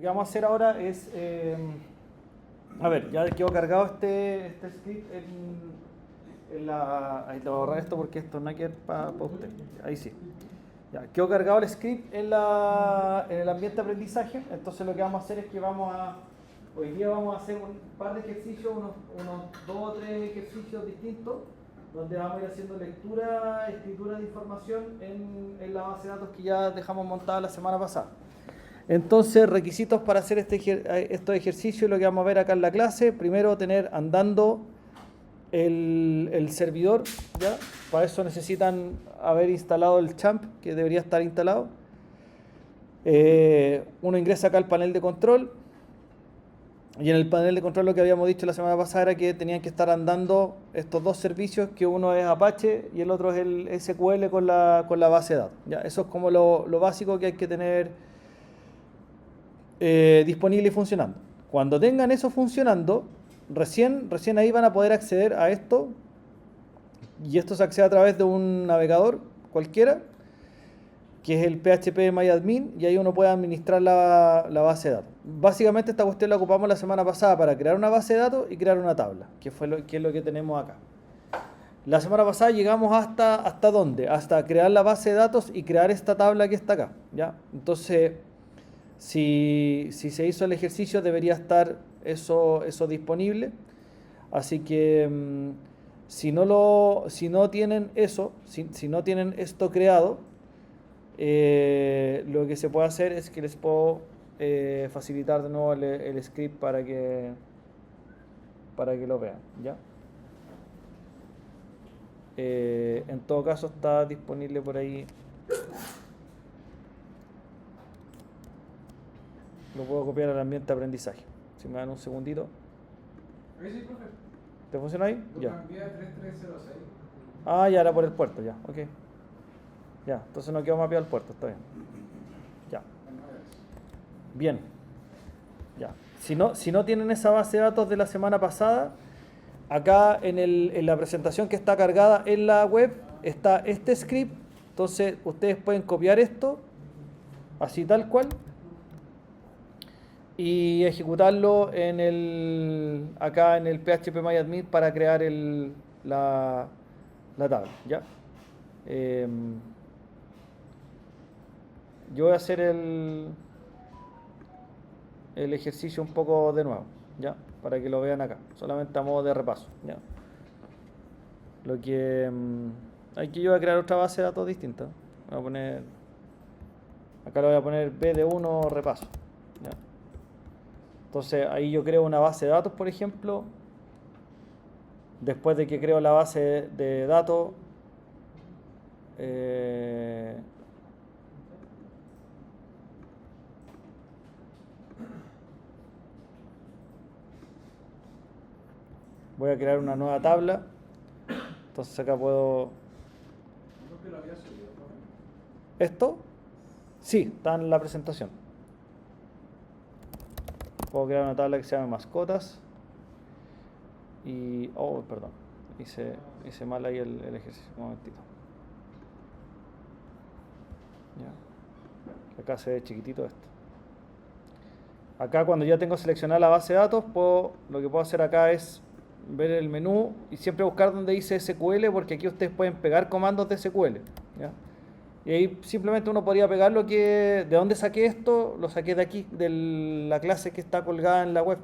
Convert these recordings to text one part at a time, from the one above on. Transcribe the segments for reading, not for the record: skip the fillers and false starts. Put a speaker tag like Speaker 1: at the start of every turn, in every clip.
Speaker 1: Lo que vamos a hacer ahora es, a ver, ya quedó cargado este script en la... Ahí te voy a borrar esto porque esto no hay que ver para usted. Ahí sí. Ya, quedó cargado el script en el ambiente de aprendizaje. Entonces lo que vamos a hacer es que hoy día vamos a hacer un par de ejercicios, unos 2 o 3 ejercicios distintos, donde vamos a ir haciendo lectura, escritura de información en la base de datos que ya dejamos montada la semana pasada. Entonces, requisitos para hacer estos ejercicios, lo que vamos a ver acá en la clase. Primero, tener andando el servidor, ¿ya? Para eso necesitan haber instalado el champ, que debería estar instalado. Uno ingresa acá al panel de control, y en el panel de control lo que habíamos dicho la semana pasada era que tenían que estar andando estos dos servicios, que uno es Apache y el otro es el SQL con la base de datos, ¿ya? Eso es como lo básico que hay que tener disponible y funcionando. Cuando tengan eso funcionando, recién ahí van a poder acceder a esto, y esto se accede a través de un navegador cualquiera, que es el phpMyAdmin, y ahí uno puede administrar la base de datos. Básicamente esta cuestión la ocupamos la semana pasada para crear una base de datos y crear una tabla, que es lo que tenemos acá. La semana pasada llegamos ¿hasta dónde? Hasta crear la base de datos y crear esta tabla que está acá, ¿ya? Entonces, si se hizo el ejercicio, debería estar eso disponible. Así que si no tienen eso, si no tienen esto creado, lo que se puede hacer es que les puedo facilitar de nuevo el script para que lo vean, ¿ya? En todo caso está disponible por ahí. Lo puedo copiar al ambiente de aprendizaje. Si me dan un segundito.
Speaker 2: Ahí sí, profe.
Speaker 1: ¿Te funciona ahí?
Speaker 2: Lo
Speaker 1: Ya.
Speaker 2: cambié a 3306.
Speaker 1: Ah, ya era por el puerto, ya, ok. Ya, entonces no quedó mapeado el puerto, está bien. Ya. Bien. Ya. Si no tienen esa base de datos de la semana pasada, acá en la presentación que está cargada en la web está este script. Entonces ustedes pueden copiar esto, así tal cual, y ejecutarlo acá en el phpMyAdmin para crear la tabla, ¿ya? Yo voy a hacer el ejercicio un poco de nuevo, ¿ya? Para que lo vean acá, solamente a modo de repaso, ¿ya? Aquí yo voy a crear otra base de datos distinta. Acá le voy a poner BD1 repaso, ¿ya? Entonces ahí yo creo una base de datos, por ejemplo. Después de que creo la base de datos, voy a crear una nueva tabla. Entonces acá puedo...
Speaker 2: Creo que lo había subido, profe.
Speaker 1: ¿Esto? Sí, está en la presentación. Puedo crear una tabla que se llame mascotas. Y... Oh, perdón. Hice mal ahí el ejercicio. Un momentito. Ya. Acá se ve chiquitito esto. Acá cuando ya tengo seleccionada la base de datos, lo que puedo hacer acá es ver el menú y siempre buscar donde dice SQL, porque aquí ustedes pueden pegar comandos de SQL, ¿ya? Y ahí simplemente uno podría pegar ¿de dónde saqué esto? Lo saqué de aquí, de la clase que está colgada en la web,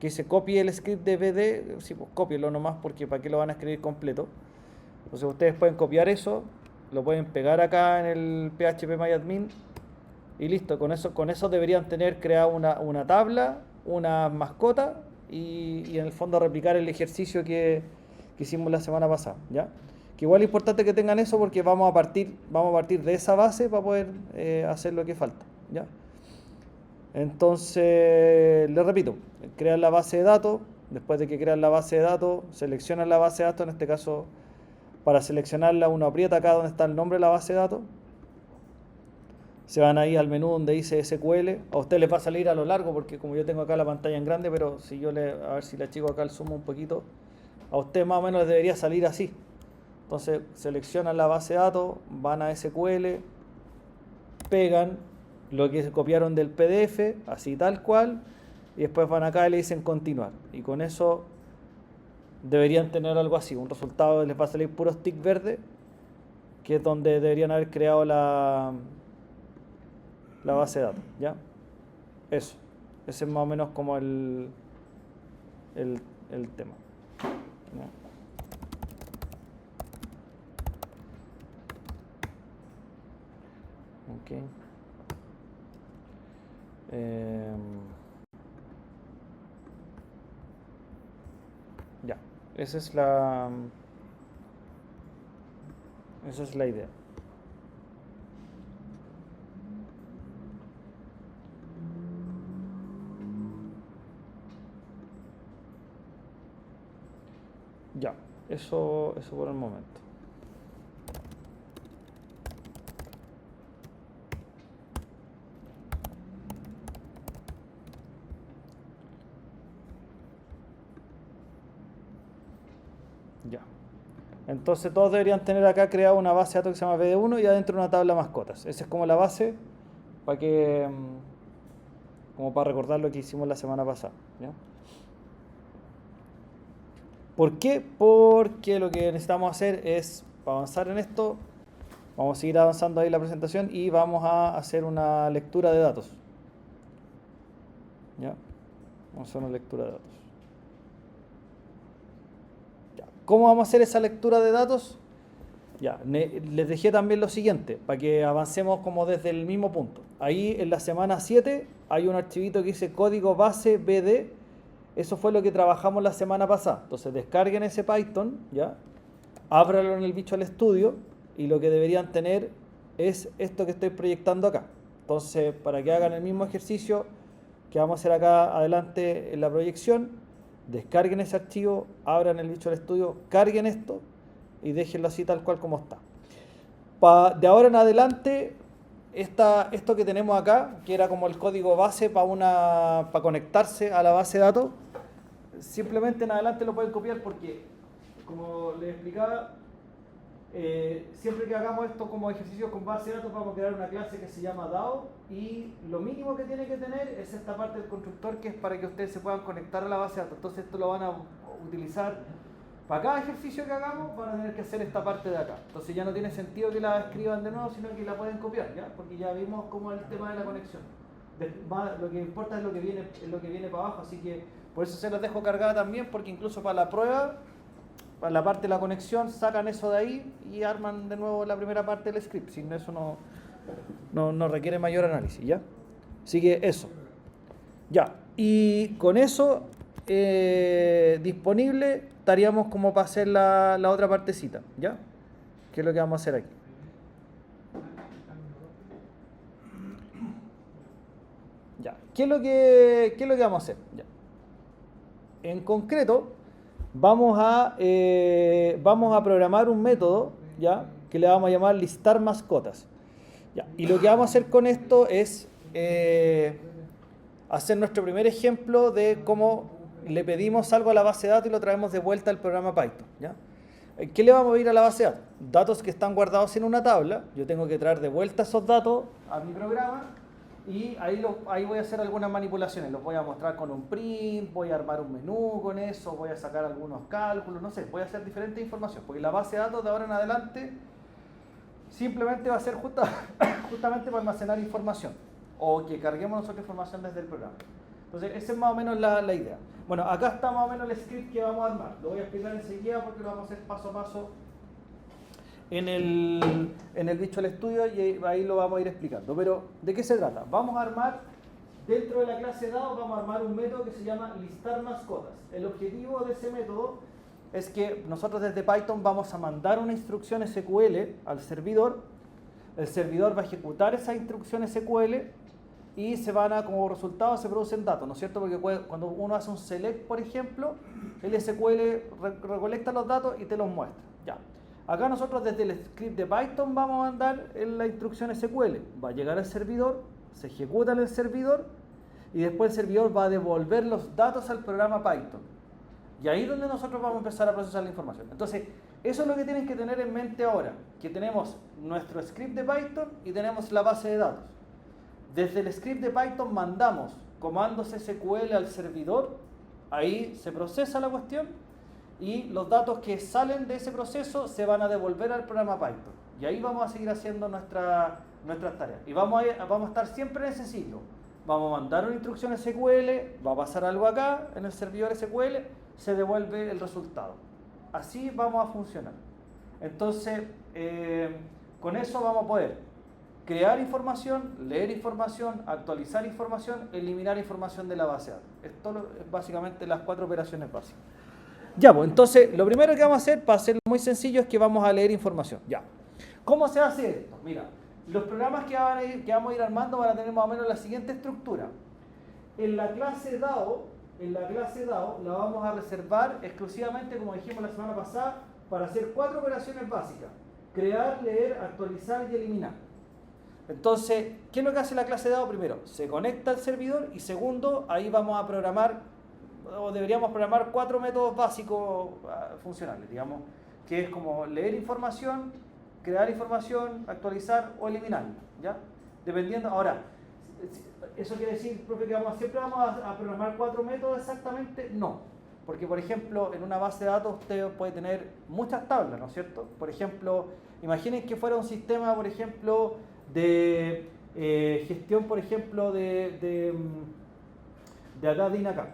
Speaker 1: que dice copie el script de BD. Sí, pues cópielo nomás, porque para qué lo van a escribir completo. Entonces ustedes pueden copiar eso, lo pueden pegar acá en el phpMyAdmin y listo. Con eso deberían tener creada una tabla, una mascota y en el fondo replicar el ejercicio que hicimos la semana pasada, ¿ya? Que igual es importante que tengan eso, porque vamos a partir de esa base para poder hacer lo que falta, ¿ya? Entonces, les repito, crean la base de datos. Después de que crean la base de datos, seleccionan la base de datos. En este caso, para seleccionarla, uno aprieta acá donde está el nombre de la base de datos. Se van ahí al menú donde dice SQL. A usted les va a salir a lo largo, porque como yo tengo acá la pantalla en grande, pero a ver si le achico acá el zoom un poquito, a usted más o menos les debería salir así. Entonces seleccionan la base de datos, van a SQL, pegan lo que copiaron del PDF, así tal cual, y después van acá y le dicen continuar. Y con eso deberían tener algo así, un resultado les va a salir puros tick verde, que es donde deberían haber creado la base de datos, ¿ya? Eso, ese es más o menos como el tema, ¿ya? Ok. Ya, esa es la idea. Ya, eso por el momento. Ya. Entonces todos deberían tener acá creado una base de datos que se llama BD1 y adentro una tabla de mascotas. Esa es como la base para que, como para recordar lo que hicimos la semana pasada, ¿ya? ¿Por qué? Porque lo que necesitamos hacer es, para avanzar en esto, vamos a seguir avanzando ahí la presentación y vamos a hacer una lectura de datos. ¿Ya? Vamos a hacer una lectura de datos. Ya. ¿Cómo vamos a hacer esa lectura de datos? Ya, les dejé también lo siguiente, para que avancemos como desde el mismo punto. Ahí en la semana 7 hay un archivito que dice código base BD. Eso fue lo que trabajamos la semana pasada. Entonces descarguen ese Python, ¿ya? Ábralo en el Visual Studio y lo que deberían tener es esto que estoy proyectando acá. Entonces, para que hagan el mismo ejercicio que vamos a hacer acá adelante en la proyección, descarguen ese archivo, abran el Visual Studio, carguen esto y déjenlo así tal cual como está. De ahora en adelante, esto que tenemos acá, que era como el código base para conectarse a la base de datos, simplemente en adelante lo pueden copiar porque, como les explicaba, siempre que hagamos esto como ejercicio con base de datos vamos a crear una clase que se llama DAO y lo mínimo que tiene que tener es esta parte del constructor que es para que ustedes se puedan conectar a la base de datos. Entonces esto lo van a utilizar para cada ejercicio que hagamos, van a tener que hacer esta parte de acá. Entonces ya no tiene sentido que la escriban de nuevo, sino que la pueden copiar, ¿ya? Porque ya vimos cómo es el tema de la conexión. Lo que importa es lo que viene para abajo, así que por eso se los dejo cargada también, porque incluso para la prueba, para la parte de la conexión, sacan eso de ahí y arman de nuevo la primera parte del script. Sin eso no requiere mayor análisis, ¿ya? Así que eso. Ya, y con eso disponible estaríamos como para hacer la otra partecita, ¿ya? ¿Qué es lo que vamos a hacer aquí? Ya, ¿qué es lo que vamos a hacer? Ya. En concreto, vamos a programar un método, ¿ya? Que le vamos a llamar listar mascotas. Ya. Y lo que vamos a hacer con esto es hacer nuestro primer ejemplo de cómo le pedimos algo a la base de datos y lo traemos de vuelta al programa Python, ¿ya? ¿Qué le vamos a pedir a la base de datos? Datos que están guardados en una tabla. Yo tengo que traer de vuelta esos datos a mi programa y ahí voy a hacer algunas manipulaciones. Los voy a mostrar con un print, voy a armar un menú con eso, voy a sacar algunos cálculos, no sé, voy a hacer diferente información. Porque la base de datos de ahora en adelante simplemente va a ser justamente para almacenar información o que carguemos nosotros información desde el programa. Entonces, esa es más o menos la idea. Bueno, acá está más o menos el script que vamos a armar. Lo voy a explicar enseguida porque lo vamos a hacer paso a paso en el Visual Studio y ahí lo vamos a ir explicando. Pero, ¿de qué se trata? Vamos a armar, dentro de la clase DAO, vamos a armar un método que se llama listar mascotas. El objetivo de ese método es que nosotros desde Python vamos a mandar una instrucción SQL al servidor. El servidor va a ejecutar esa instrucción SQL y como resultado se producen datos, ¿no es cierto? Porque cuando uno hace un select, por ejemplo, el SQL recolecta los datos y te los muestra. Ya. Acá nosotros desde el script de Python vamos a mandar la instrucción SQL. Va a llegar al servidor, se ejecuta en el servidor y después el servidor va a devolver los datos al programa Python. Y ahí es donde nosotros vamos a empezar a procesar la información. Entonces, eso es lo que tienen que tener en mente ahora, que tenemos nuestro script de Python y tenemos la base de datos. Desde el script de Python mandamos comandos SQL al servidor, ahí se procesa la cuestión y los datos que salen de ese proceso se van a devolver al programa Python. Y ahí vamos a seguir haciendo nuestras tareas. Y vamos a estar siempre en ese ciclo. Vamos a mandar una instrucción SQL, va a pasar algo acá en el servidor SQL, se devuelve el resultado. Así vamos a funcionar. Entonces, con eso vamos a poder crear información, leer información, actualizar información, eliminar información de la base de datos. Esto es básicamente las 4 operaciones básicas. Ya, pues entonces lo primero que vamos a hacer, para hacerlo muy sencillo, es que vamos a leer información. Ya. ¿Cómo se hace esto? Mira, los programas que vamos a ir armando van a tener más o menos la siguiente estructura. En la clase DAO la vamos a reservar exclusivamente, como dijimos la semana pasada, para hacer 4 operaciones básicas: crear, leer, actualizar y eliminar. Entonces, ¿qué es lo que hace la clase DAO? Primero, se conecta al servidor y segundo, ahí vamos a programar, o deberíamos programar 4 métodos básicos funcionales, digamos, que es como leer información, crear información, actualizar o eliminar, ¿ya? Dependiendo, ahora, ¿eso quiere decir, profe, que siempre vamos a programar 4 métodos exactamente? No, porque por ejemplo, en una base de datos usted puede tener muchas tablas, ¿no es cierto? Por ejemplo, imaginen que fuera un sistema, por ejemplo, de gestión, por ejemplo, de acá de INACAP.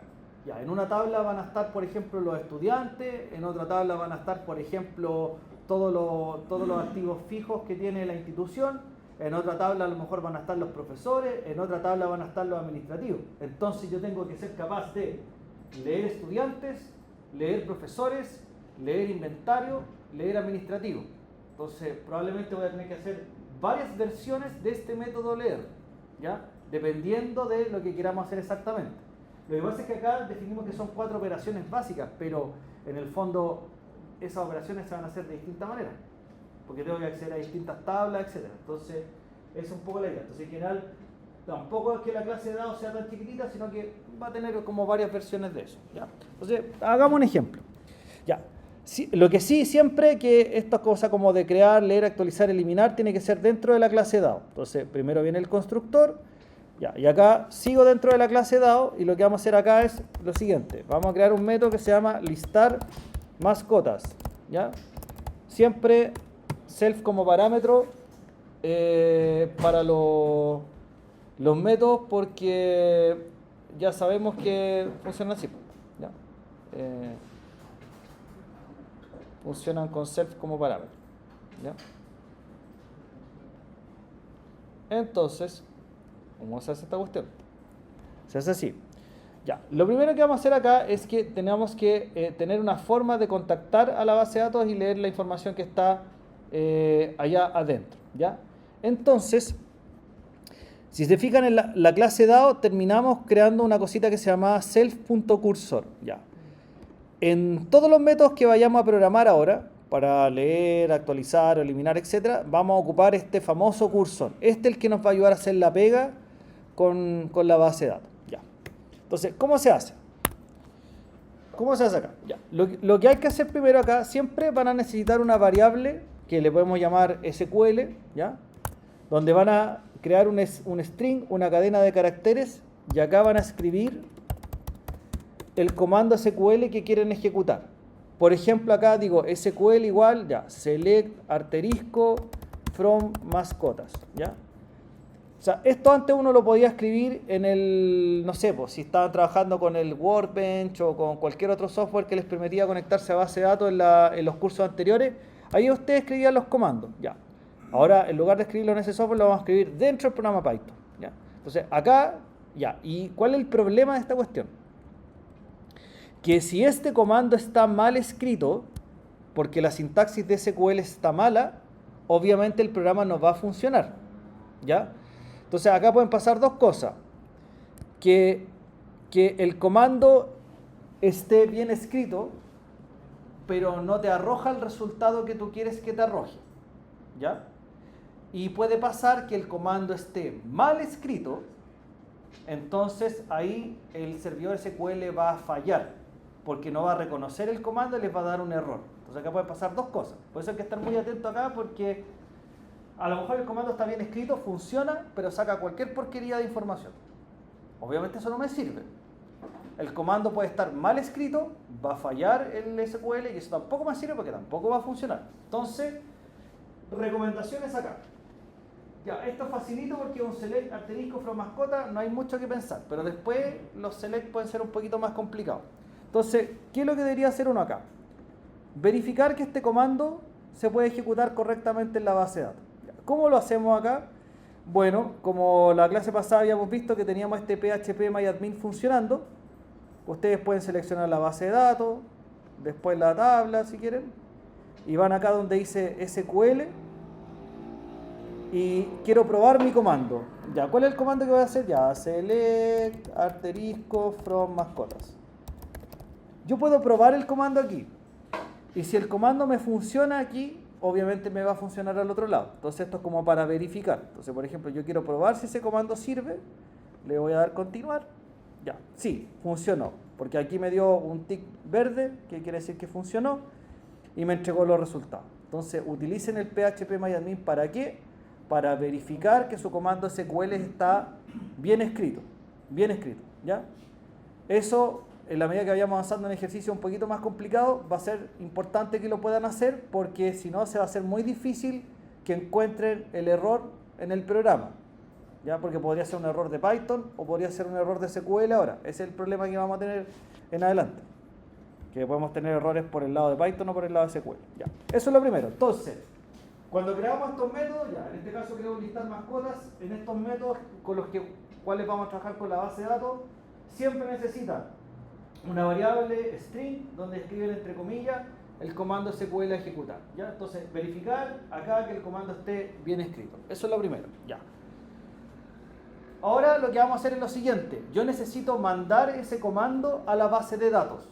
Speaker 1: Ya, en una tabla van a estar, por ejemplo, los estudiantes, en otra tabla van a estar, por ejemplo, todos los activos fijos que tiene la institución, en otra tabla a lo mejor van a estar los profesores, en otra tabla van a estar los administrativos. Entonces yo tengo que ser capaz de leer estudiantes, leer profesores, leer inventario, leer administrativo. Entonces probablemente voy a tener que hacer varias versiones de este método leer, ¿ya? Dependiendo de lo que queramos hacer exactamente. Lo que pasa es que acá definimos que son 4 operaciones básicas, pero en el fondo esas operaciones se van a hacer de distintas maneras, porque tengo que acceder a distintas tablas, etc. Entonces, esa es un poco la idea. Entonces, en general, tampoco es que la clase de dados sea tan chiquitita, sino que va a tener como varias versiones de eso, ¿ya? Entonces, hagamos un ejemplo. Ya. Sí, lo que sí, siempre que esta cosa como de crear, leer, actualizar, eliminar, tiene que ser dentro de la clase DAO. Entonces, primero viene el constructor, ya, y acá sigo dentro de la clase DAO, y lo que vamos a hacer acá es lo siguiente. Vamos a crear un método que se llama listar mascotas, ¿ya? Siempre self como parámetro para los métodos, porque ya sabemos que funcionan así, ¿ya? Funcionan con self como parámetro, ¿ya? Entonces, ¿cómo se hace esta cuestión? Se hace así. Ya, lo primero que vamos a hacer acá es que tenemos que tener una forma de contactar a la base de datos y leer la información que está allá adentro, ¿ya? Entonces, si se fijan en la clase DAO, terminamos creando una cosita que se llama self.cursor, ¿ya? En todos los métodos que vayamos a programar ahora, para leer, actualizar, eliminar, etc., vamos a ocupar este famoso cursor. Este es el que nos va a ayudar a hacer la pega con la base de datos. Ya. Entonces, ¿cómo se hace? ¿Cómo se hace acá? Ya. Lo que hay que hacer primero acá, siempre van a necesitar una variable que le podemos llamar SQL, ¿ya? Donde van a crear un string, una cadena de caracteres, y acá van a escribir el comando SQL que quieren ejecutar. Por ejemplo, acá digo SQL igual, ya, select asterisco from mascotas, ¿ya? O sea, esto antes uno lo podía escribir en el, no sé, pues, si estaban trabajando con el Workbench o con cualquier otro software que les permitía conectarse a base de datos en los cursos anteriores, ahí ustedes escribían los comandos, ya. Ahora, en lugar de escribirlo en ese software, lo vamos a escribir dentro del programa Python, ¿ya? Entonces, acá, ya. ¿Y cuál es el problema de esta cuestión? Que si este comando está mal escrito, porque la sintaxis de SQL está mala, obviamente el programa no va a funcionar, ¿ya? Entonces acá pueden pasar dos cosas: que el comando esté bien escrito, pero no te arroja el resultado que tú quieres que te arroje, ¿ya? Y puede pasar que el comando esté mal escrito, entonces ahí el servidor SQL va a fallar, porque no va a reconocer el comando y les va a dar un error. Entonces acá pueden pasar dos cosas. Por eso hay que estar muy atento acá, porque A lo mejor el comando está bien escrito, funciona, pero saca cualquier porquería de información. Obviamente eso no me sirve. El comando puede estar mal escrito, va a fallar el SQL y eso tampoco me sirve porque tampoco va a funcionar. Entonces, recomendaciones acá. Ya, esto es facilito porque un select asterisco from mascota no hay mucho que pensar, pero después los select pueden ser un poquito más complicados. Entonces, ¿qué es lo que debería hacer uno acá? Verificar que este comando se puede ejecutar correctamente en la base de datos. ¿Cómo lo hacemos acá? Bueno, como la clase pasada habíamos visto que teníamos este PHP MyAdmin funcionando, ustedes pueden seleccionar la base de datos, después la tabla si quieren, y van acá donde dice SQL, y quiero probar mi comando. Ya, ¿cuál es el comando que voy a hacer? Ya, select asterisco from mascotas. Yo puedo probar el comando aquí. Y si el comando me funciona aquí, obviamente me va a funcionar al otro lado. Entonces esto es como para verificar. Entonces, por ejemplo, yo quiero probar si ese comando sirve. Le voy a dar continuar. Ya, sí, funcionó. Porque aquí me dio un tick verde, que quiere decir que funcionó, y me entregó los resultados. Entonces, utilicen el PHP MyAdmin ¿para qué? Para verificar que su comando SQL está bien escrito. Bien escrito, ¿ya? Eso, en la medida que vayamos avanzando en ejercicio un poquito más complicado, va a ser importante que lo puedan hacer porque si no se va a hacer muy difícil que encuentren el error en el programa, ¿ya? Porque podría ser un error de Python o podría ser un error de SQL ahora. Ese es el problema que vamos a tener en adelante, que podemos tener errores por el lado de Python o por el lado de SQL, ¿ya? Eso es lo primero. Entonces, cuando creamos estos métodos, ya, en este caso queremos listar mascotas, en estos métodos con los cuales vamos a trabajar con la base de datos, siempre necesitan una variable string donde escriben entre comillas el comando SQL a ejecutar, ¿ya? Entonces, verificar acá que el comando esté bien escrito. Eso es lo primero, ya. Ahora lo que vamos a hacer es lo siguiente. Yo necesito mandar ese comando a la base de datos.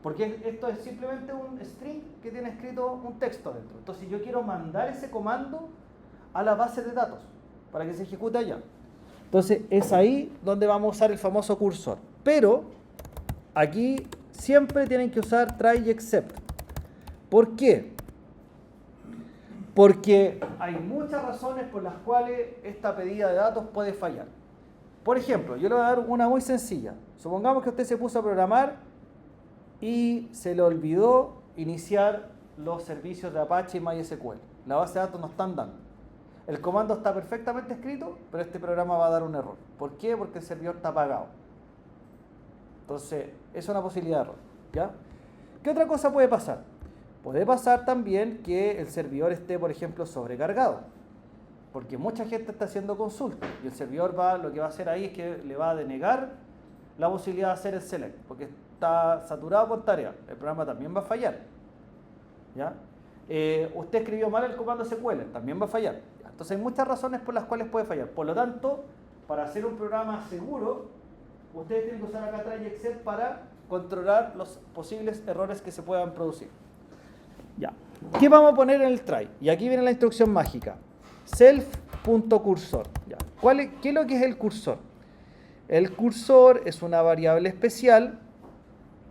Speaker 1: Porque esto es simplemente un string que tiene escrito un texto dentro. Entonces yo quiero mandar ese comando a la base de datos para que se ejecute allá. Entonces es ahí donde vamos a usar el famoso cursor. Pero aquí siempre tienen que usar try y except. ¿Por qué? Porque hay muchas razones por las cuales esta pedida de datos puede fallar. Por ejemplo, yo le voy a dar una muy sencilla. Supongamos que usted se puso a programar y se le olvidó iniciar los servicios de Apache y MySQL. La base de datos no están dando. El comando está perfectamente escrito, pero este programa va a dar un error. ¿Por qué? Porque el servidor está apagado. Entonces, es una posibilidad de error, ¿ya? ¿Qué otra cosa puede pasar? Puede pasar también que el servidor esté, por ejemplo, sobrecargado. Porque mucha gente está haciendo consultas y el servidor lo que va a hacer ahí es que le va a denegar la posibilidad de hacer el select, porque está saturado con tareas. El programa también va a fallar, ¿ya? Usted escribió mal el comando SQL, también va a fallar, ¿ya? Entonces hay muchas razones por las cuales puede fallar. Por lo tanto, para hacer un programa seguro, ustedes tienen que usar acá try y except para controlar los posibles errores que se puedan producir. Ya. ¿Qué vamos a poner en el try? Y aquí viene la instrucción mágica. Self.cursor. Ya. ¿Qué es lo que es el cursor? El cursor es una variable especial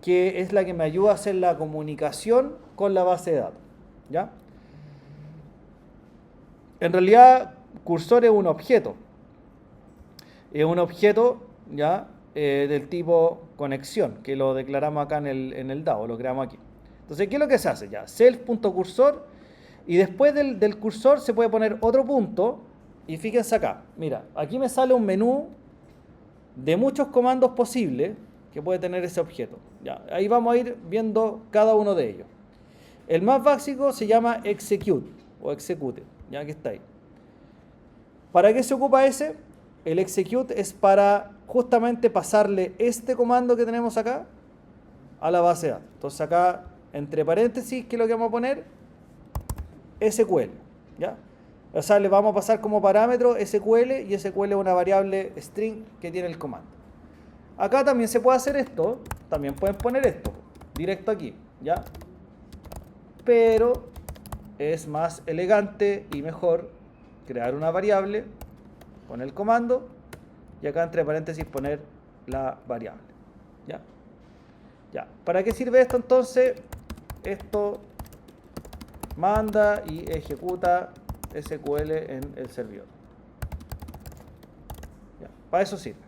Speaker 1: que es la que me ayuda a hacer la comunicación con la base de datos, ¿ya? En realidad, cursor es un objeto. Es un objeto, ¿ya? Del tipo conexión, que lo declaramos acá en el DAO, lo creamos aquí. Entonces, ¿qué es lo que se hace? Ya, self.cursor, y después del cursor se puede poner otro punto, y fíjense acá, mira, aquí me sale un menú de muchos comandos posibles que puede tener ese objeto. Ya, ahí vamos a ir viendo cada uno de ellos. El más básico se llama execute o execute, ya que está ahí. ¿Para qué se ocupa ese? El execute es para justamente pasarle este comando que tenemos acá a la base de datos. Entonces acá, entre paréntesis, ¿qué es lo que vamos a poner? SQL, ¿ya? O sea, le vamos a pasar como parámetro SQL y SQL es una variable string que tiene el comando. Acá también se puede hacer esto, también pueden poner esto, directo aquí, ¿ya? Pero es más elegante y mejor crear una variable con el comando y acá entre paréntesis poner la variable, ¿ya? Ya. ¿Para qué sirve esto entonces? Esto manda y ejecuta SQL en el servidor. Ya, para eso sirve.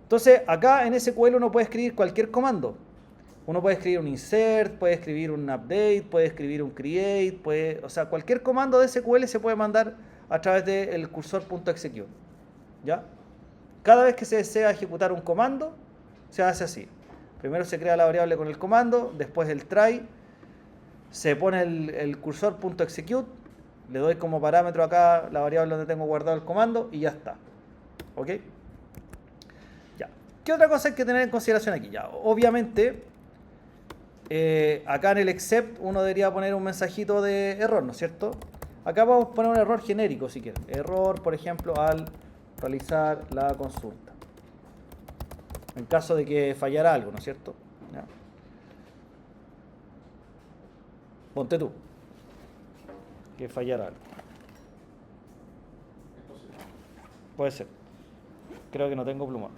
Speaker 1: Entonces, acá en SQL uno puede escribir cualquier comando. Uno puede escribir un insert, puede escribir un update, puede escribir un create, o sea, cualquier comando de SQL se puede mandar a través del cursor.execute. ¿Ya? Cada vez que se desea ejecutar un comando, se hace así. Primero se crea la variable con el comando, después el try, se pone el cursor.execute, le doy como parámetro acá la variable donde tengo guardado el comando y ya está. ¿Ok? Ya. ¿Qué otra cosa hay que tener en consideración aquí? Ya, obviamente, acá en el except uno debería poner un mensajito de error, ¿no es cierto? Acá vamos a poner un error genérico si quieren. Error, por ejemplo, al realizar la consulta. En caso de que fallara algo, ¿no es cierto? ¿Ya? Ponte tú. Que fallara algo.
Speaker 2: Es posible.
Speaker 1: Puede ser. Creo que no tengo plumón.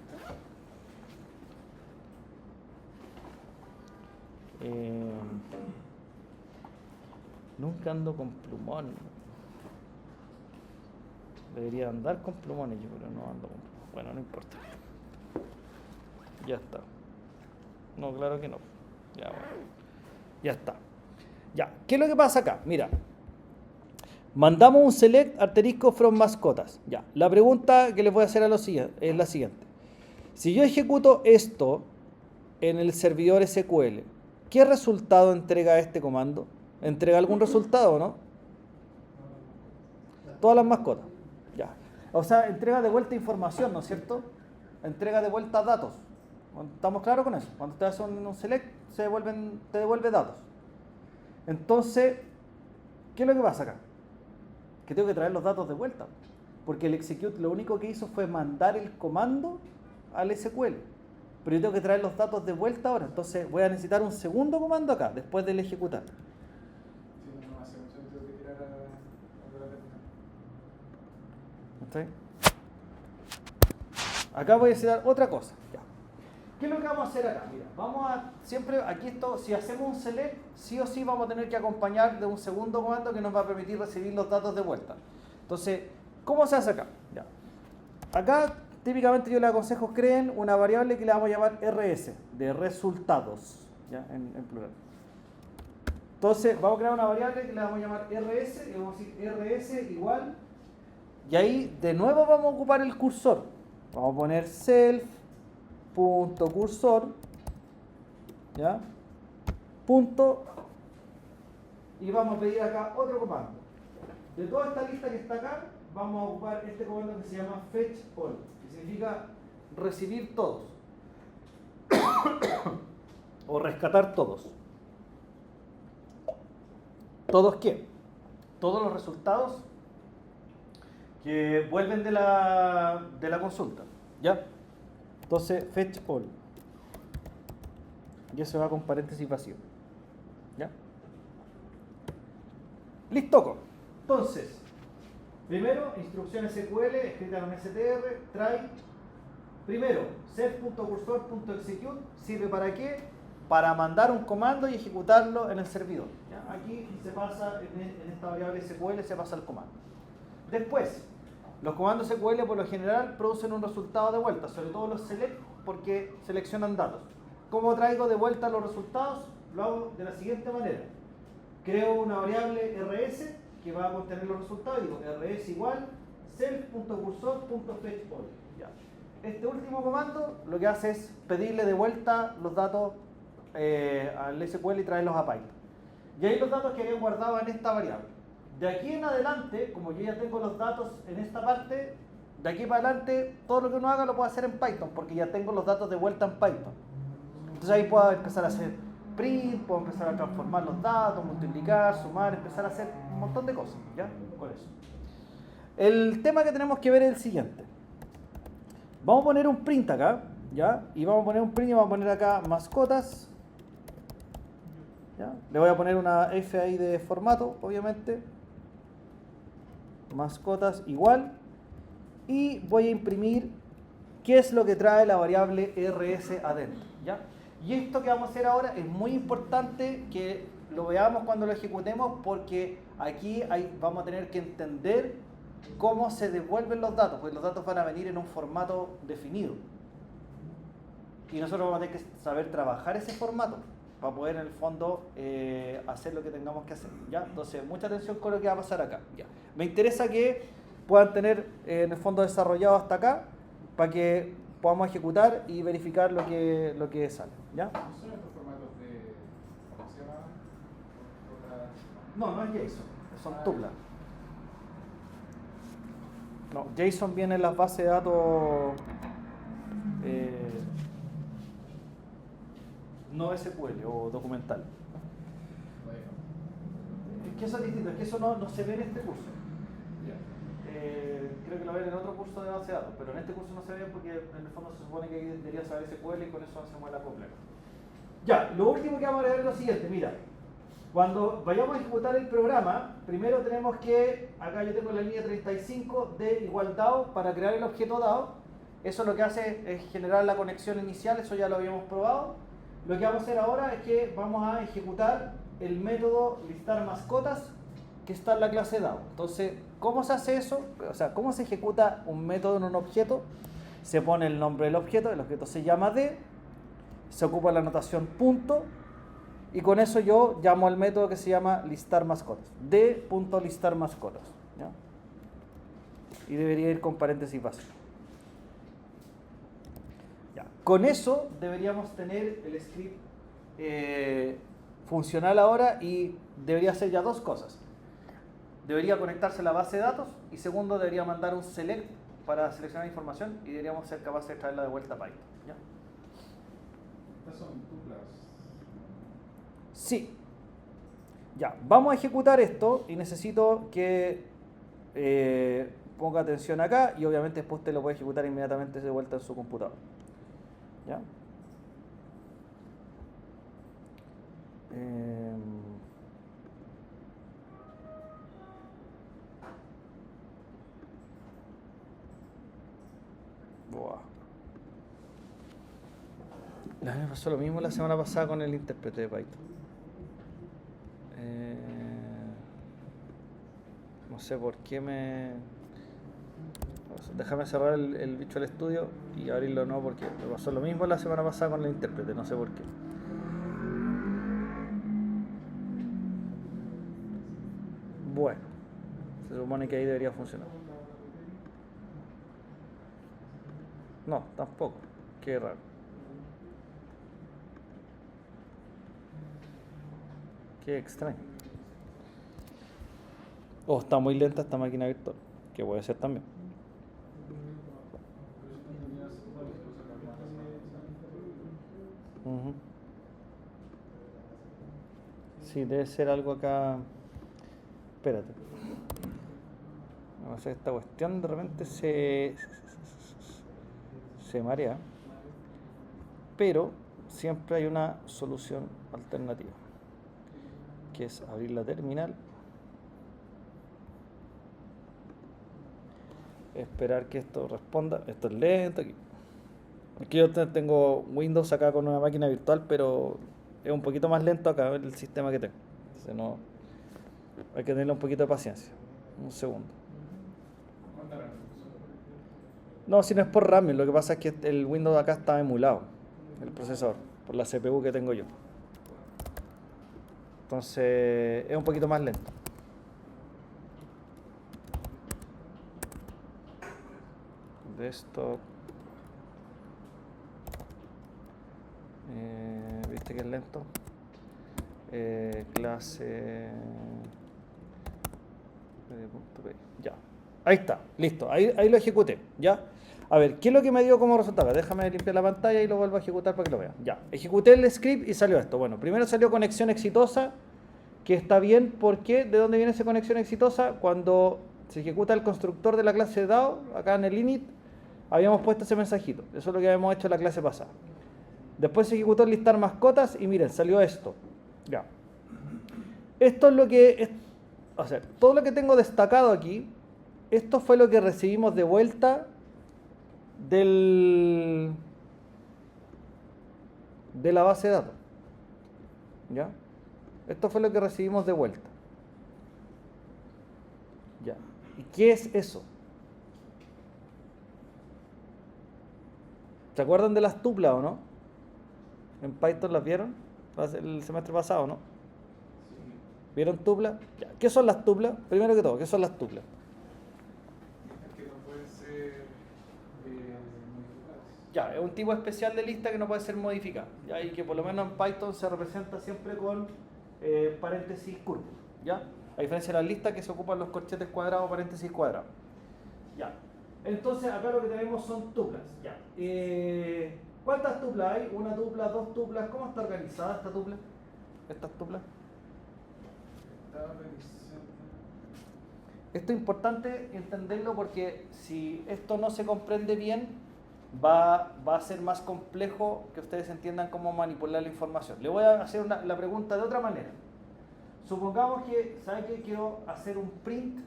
Speaker 1: Nunca ando con plumón. Debería andar con plumones yo, pero no ando con plumón. Bueno, no importa. Ya está. No, claro que no. Ya, bueno. Ya está. Ya. ¿Qué es lo que pasa acá? Mira. Mandamos un select asterisco from mascotas. Ya. La pregunta que les voy a hacer es la siguiente. Si yo ejecuto esto en el servidor SQL, ¿qué resultado entrega este comando? ¿Entrega algún resultado, no? Todas las mascotas. Ya. O sea, entrega de vuelta información, ¿no es cierto? Entrega de vuelta datos. ¿Estamos claros con eso? Cuando te haces un select, te devuelve datos. Entonces, ¿qué es lo que pasa acá? Que tengo que traer los datos de vuelta. Porque el execute lo único que hizo fue mandar el comando al SQL. Pero yo tengo que traer los datos de vuelta ahora. Entonces voy a necesitar un segundo comando acá, después del ejecutar.
Speaker 2: Sí, no hace mucho sentido que tirar a la terminal.
Speaker 1: ¿Está bien? Acá voy a necesitar otra cosa. Ya. ¿Qué es lo que vamos a hacer acá? Mira, vamos a siempre, aquí esto, si hacemos un select, sí o sí vamos a tener que acompañar de un segundo comando que nos va a permitir recibir los datos de vuelta. Entonces, ¿cómo se hace acá? Ya. Acá, típicamente yo les aconsejo creen una variable que le vamos a llamar rs, de resultados, ¿ya? En plural. Entonces, vamos a crear una variable que le vamos a llamar rs, y vamos a decir rs igual, y ahí de nuevo vamos a ocupar el cursor. Vamos a poner self.cursor, ¿ya? Punto, y vamos a pedir acá otro comando. De toda esta lista que está acá, vamos a ocupar este comando que se llama fetch all, que significa recibir todos o rescatar todos. ¿Todos qué? Todos los resultados que vuelven de la consulta, ¿ya? Entonces, fetch all. Y eso va con paréntesis vacío, ¿ya? Listo. Entonces, primero, instrucción SQL escrita en un str, try. Primero, self.cursor.execute sirve para qué? Para mandar un comando y ejecutarlo en el servidor. ¿Ya? Aquí se pasa, en esta variable SQL se pasa el comando. Después, los comandos SQL por lo general producen un resultado de vuelta, sobre todo los select porque seleccionan datos. ¿Cómo traigo de vuelta los resultados? Lo hago de la siguiente manera. Creo una variable rs que va a contener los resultados y digo rs igual self.cursor.fetchAll. Ya. Este último comando lo que hace es pedirle de vuelta los datos al SQL y traerlos a Python. Y ahí los datos que habían guardado en esta variable. De aquí en adelante, como yo ya tengo los datos en esta parte, de aquí para adelante todo lo que uno haga lo puedo hacer en Python porque ya tengo los datos de vuelta en Python. Entonces ahí puedo empezar a hacer print, puedo empezar a transformar los datos, multiplicar, sumar, empezar a hacer un montón de cosas, ¿ya? Con eso. El tema que tenemos que ver es el siguiente. Vamos a poner un print acá, ¿ya? Y vamos a poner un print y vamos a poner acá mascotas, ¿ya? Le voy a poner una F ahí de formato, obviamente. Mascotas igual. Y voy a imprimir qué es lo que trae la variable rs adentro, ¿ya? Y esto que vamos a hacer ahora es muy importante que lo veamos cuando lo ejecutemos, porque aquí vamos a tener que entender cómo se devuelven los datos, porque los datos van a venir en un formato definido. Y nosotros vamos a tener que saber trabajar ese formato para poder en el fondo hacer lo que tengamos que hacer, ¿ya? Entonces, mucha atención con lo que va a pasar acá, ¿ya? Me interesa que puedan tener en el fondo desarrollado hasta acá para que podamos ejecutar y verificar lo que sale, ¿ya?
Speaker 2: ¿No son estos formatos de... ¿cómo se llama?
Speaker 1: No, no es JSON, son tuplas. No, JSON viene en las bases de datos no SQL o documental. Es que eso es distinto, es que eso no se ve en este curso. Creo que lo ven en otro curso de base de datos, pero en este curso no se ve porque en el fondo se supone que debería saber SQL y con eso hacemos la compleja. Ya, lo último que vamos a agregar es lo siguiente, mira. Cuando vayamos a ejecutar el programa, primero tenemos que, acá yo tengo la línea 35 de igual DAO para crear el objeto DAO. Eso lo que hace es generar la conexión inicial, eso ya lo habíamos probado. Lo que vamos a hacer ahora es que vamos a ejecutar el método listar mascotas que está en la clase DAO. Entonces, ¿cómo se hace eso? O sea, ¿cómo se ejecuta un método en un objeto? Se pone el nombre del objeto, el objeto se llama D, se ocupa la notación punto, y con eso yo llamo al método que se llama listar mascotas. D.listar mascotas, ¿ya? Y debería ir con paréntesis básico. Ya. Con eso deberíamos tener el script funcional ahora, y debería hacer ya dos cosas. Debería conectarse a la base de datos, y segundo, debería mandar un select para seleccionar información, y deberíamos ser capaces de traerla de vuelta a Python, ¿ya?
Speaker 2: Estas son tuplas.
Speaker 1: Sí. Ya, vamos a ejecutar esto y necesito que ponga atención acá, y obviamente después usted lo puede ejecutar inmediatamente de vuelta en su computador. ¿Ya? Buah. Me pasó lo mismo la semana pasada con el intérprete de Python. No sé por qué déjame cerrar el Visual Studio y abrirlo, no, porque me pasó lo mismo la semana pasada con el intérprete, no sé por qué. Bueno, se supone que ahí debería funcionar. No, tampoco. Qué raro. Qué extraño. Oh, está muy lenta esta máquina virtual, que puede ser también. Uh-huh. Sí, debe ser algo acá. Espérate. No sé, esta cuestión de repente se marea. Pero siempre hay una solución alternativa, que es abrir la terminal, esperar que esto responda. Esto es lento aquí. Aquí yo tengo Windows acá con una máquina virtual, pero es un poquito más lento acá el sistema que tengo. Entonces no, hay que tenerle un poquito de paciencia. Un segundo. No, si no es por RAM, lo que pasa es que el Windows acá está emulado, el procesador, por la CPU que tengo yo. Entonces es un poquito más lento. Desktop. ¿Viste que es lento? Clase. Ya. Ahí está, listo. Ahí lo ejecuté. ¿Ya? A ver, ¿qué es lo que me dio como resultado? Déjame limpiar la pantalla y lo vuelvo a ejecutar para que lo vean. Ya. Ejecuté el script y salió esto. Bueno, primero salió conexión exitosa, que está bien. ¿Por qué? ¿De dónde viene esa conexión exitosa? Cuando se ejecuta el constructor de la clase DAO, acá en el init, habíamos puesto ese mensajito. Eso es lo que habíamos hecho en la clase pasada. Después se ejecutó el listar mascotas y miren, salió esto. Ya. Esto es lo que... o sea, todo lo que tengo destacado aquí, esto fue lo que recibimos de vuelta de la base de datos. ¿Ya? Esto fue lo que recibimos de vuelta. Ya. ¿Y qué es eso? ¿Se acuerdan de las tuplas o no? ¿En Python las vieron? El semestre pasado, ¿no? ¿Vieron tuplas? Ya. ¿Qué son las tuplas? Primero que todo, ¿qué son las tuplas?
Speaker 2: Listas que no pueden ser modificadas.
Speaker 1: Ya, es un tipo especial de lista que no puede ser modificada. ¿Ya? Y que por lo menos en Python se representa siempre con paréntesis curvos. ¿Ya? A diferencia de las listas que se ocupan los corchetes cuadrados o paréntesis cuadrados. Ya. Entonces acá lo que tenemos son tuplas. Ya. ¿Cuántas tuplas hay? ¿Una tupla, dos tuplas? ¿Cómo está organizada esta tupla? ¿Estas tuplas?
Speaker 2: Está organizada.
Speaker 1: Esto es importante entenderlo porque si esto no se comprende bien, va a ser más complejo que ustedes entiendan cómo manipular la información. Le voy a hacer la pregunta de otra manera. Supongamos que, ¿sabe qué? Quiero hacer un print,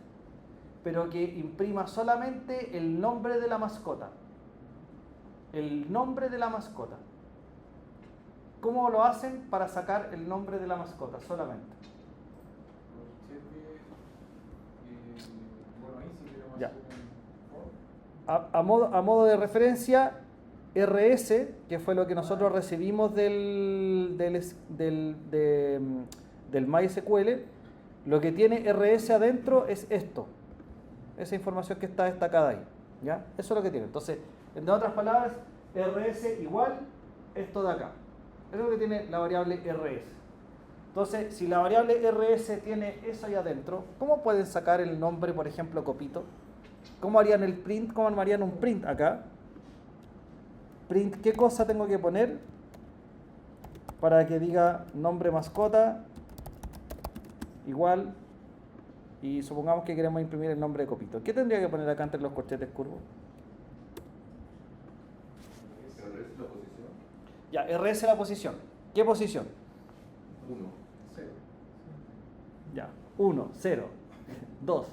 Speaker 1: pero que imprima solamente el nombre de la mascota. El nombre de la mascota. ¿Cómo lo hacen para sacar el nombre de la mascota solamente?
Speaker 2: Bueno, ahí sí queremos
Speaker 1: Ya.
Speaker 2: hacer un for.
Speaker 1: A modo de referencia, RS, que fue lo que nosotros recibimos del MySQL, lo que tiene RS adentro es esto, esa información que está destacada ahí, ¿ya? Eso es lo que tiene. Entonces, en otras palabras, RS igual esto de acá. Eso es lo que tiene la variable RS. Entonces, si la variable RS tiene eso ahí adentro, ¿cómo pueden sacar el nombre, por ejemplo, Copito? ¿Cómo harían el print? ¿Cómo armarían un print acá? Print, ¿qué cosa tengo que poner para que diga nombre mascota igual? Y supongamos que queremos imprimir el nombre de Copito. ¿Qué tendría que poner acá entre los corchetes curvos?
Speaker 3: RS la posición.
Speaker 1: Ya, RS la posición. ¿Qué posición?
Speaker 3: 1.
Speaker 2: Cero.
Speaker 1: Ya, 1, 0, 2.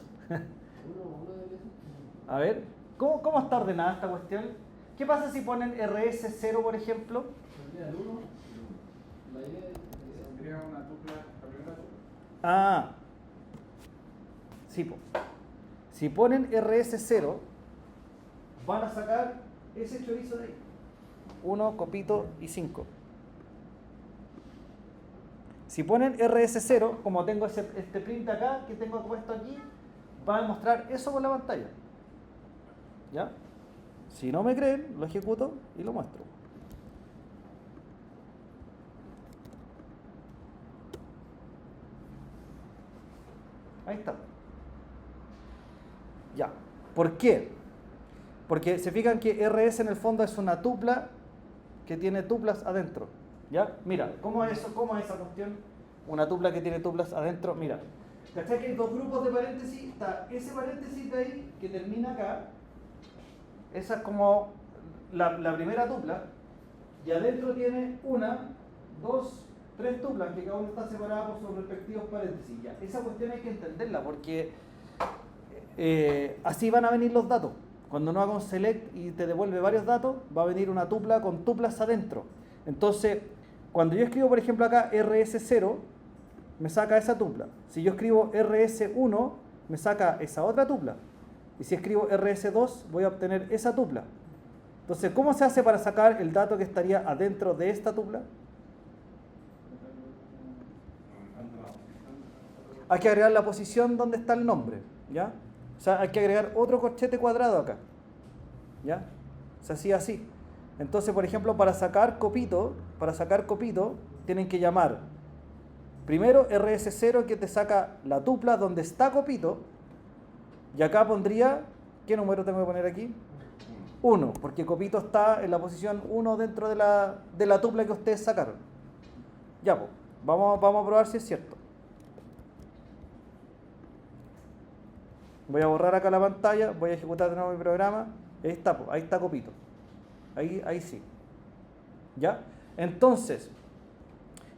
Speaker 1: A ver, ¿cómo está ordenada esta cuestión? ¿Qué pasa si ponen RS0, por ejemplo?
Speaker 2: Tendría una tupla, la primera tupla.
Speaker 1: Ah, sí, po. Si ponen RS0, van a sacar ese chorizo de ahí. 1, Copito y 5. Si ponen RS0, como tengo este print acá que tengo puesto aquí, va a mostrar eso por la pantalla. ¿Ya? Si no me creen, lo ejecuto y lo muestro. Ahí está. Ya. ¿Por qué? Porque se fijan que RS en el fondo es una tupla que tiene tuplas adentro. ¿Ya? Mira, ¿cómo es eso? ¿Cómo es esa cuestión? Una tupla que tiene tuplas adentro. Mira, ¿cachai que hay dos grupos de paréntesis? Está ese paréntesis de ahí que termina acá. Esa es como la primera tupla. Y adentro tiene una, dos, tres tuplas que cada una está separada por sus respectivos paréntesis. Ya, esa cuestión hay que entenderla porque así van a venir los datos. Cuando uno haga un select y te devuelve varios datos, va a venir una tupla con tuplas adentro. Entonces, cuando yo escribo, por ejemplo, acá RS0, me saca esa tupla. Si yo escribo RS1, me saca esa otra tupla. Y si escribo RS2, voy a obtener esa tupla. Entonces, ¿cómo se hace para sacar el dato que estaría adentro de esta tupla? Hay que agregar la posición donde está el nombre, ¿ya? O sea, hay que agregar otro corchete cuadrado acá, ¿ya? Se hacía así. Entonces, por ejemplo, para sacar Copito, tienen que llamar primero RS0 que te saca la tupla donde está Copito, y acá pondría, ¿qué número tengo que poner aquí? 1, porque Copito está en la posición 1 dentro de la tupla que ustedes sacaron. Ya, pues, vamos a probar si es cierto. Voy a borrar acá la pantalla, voy a ejecutar de nuevo mi programa. Ahí está, pues, ahí está Copito. Ahí sí. ¿Ya? Entonces,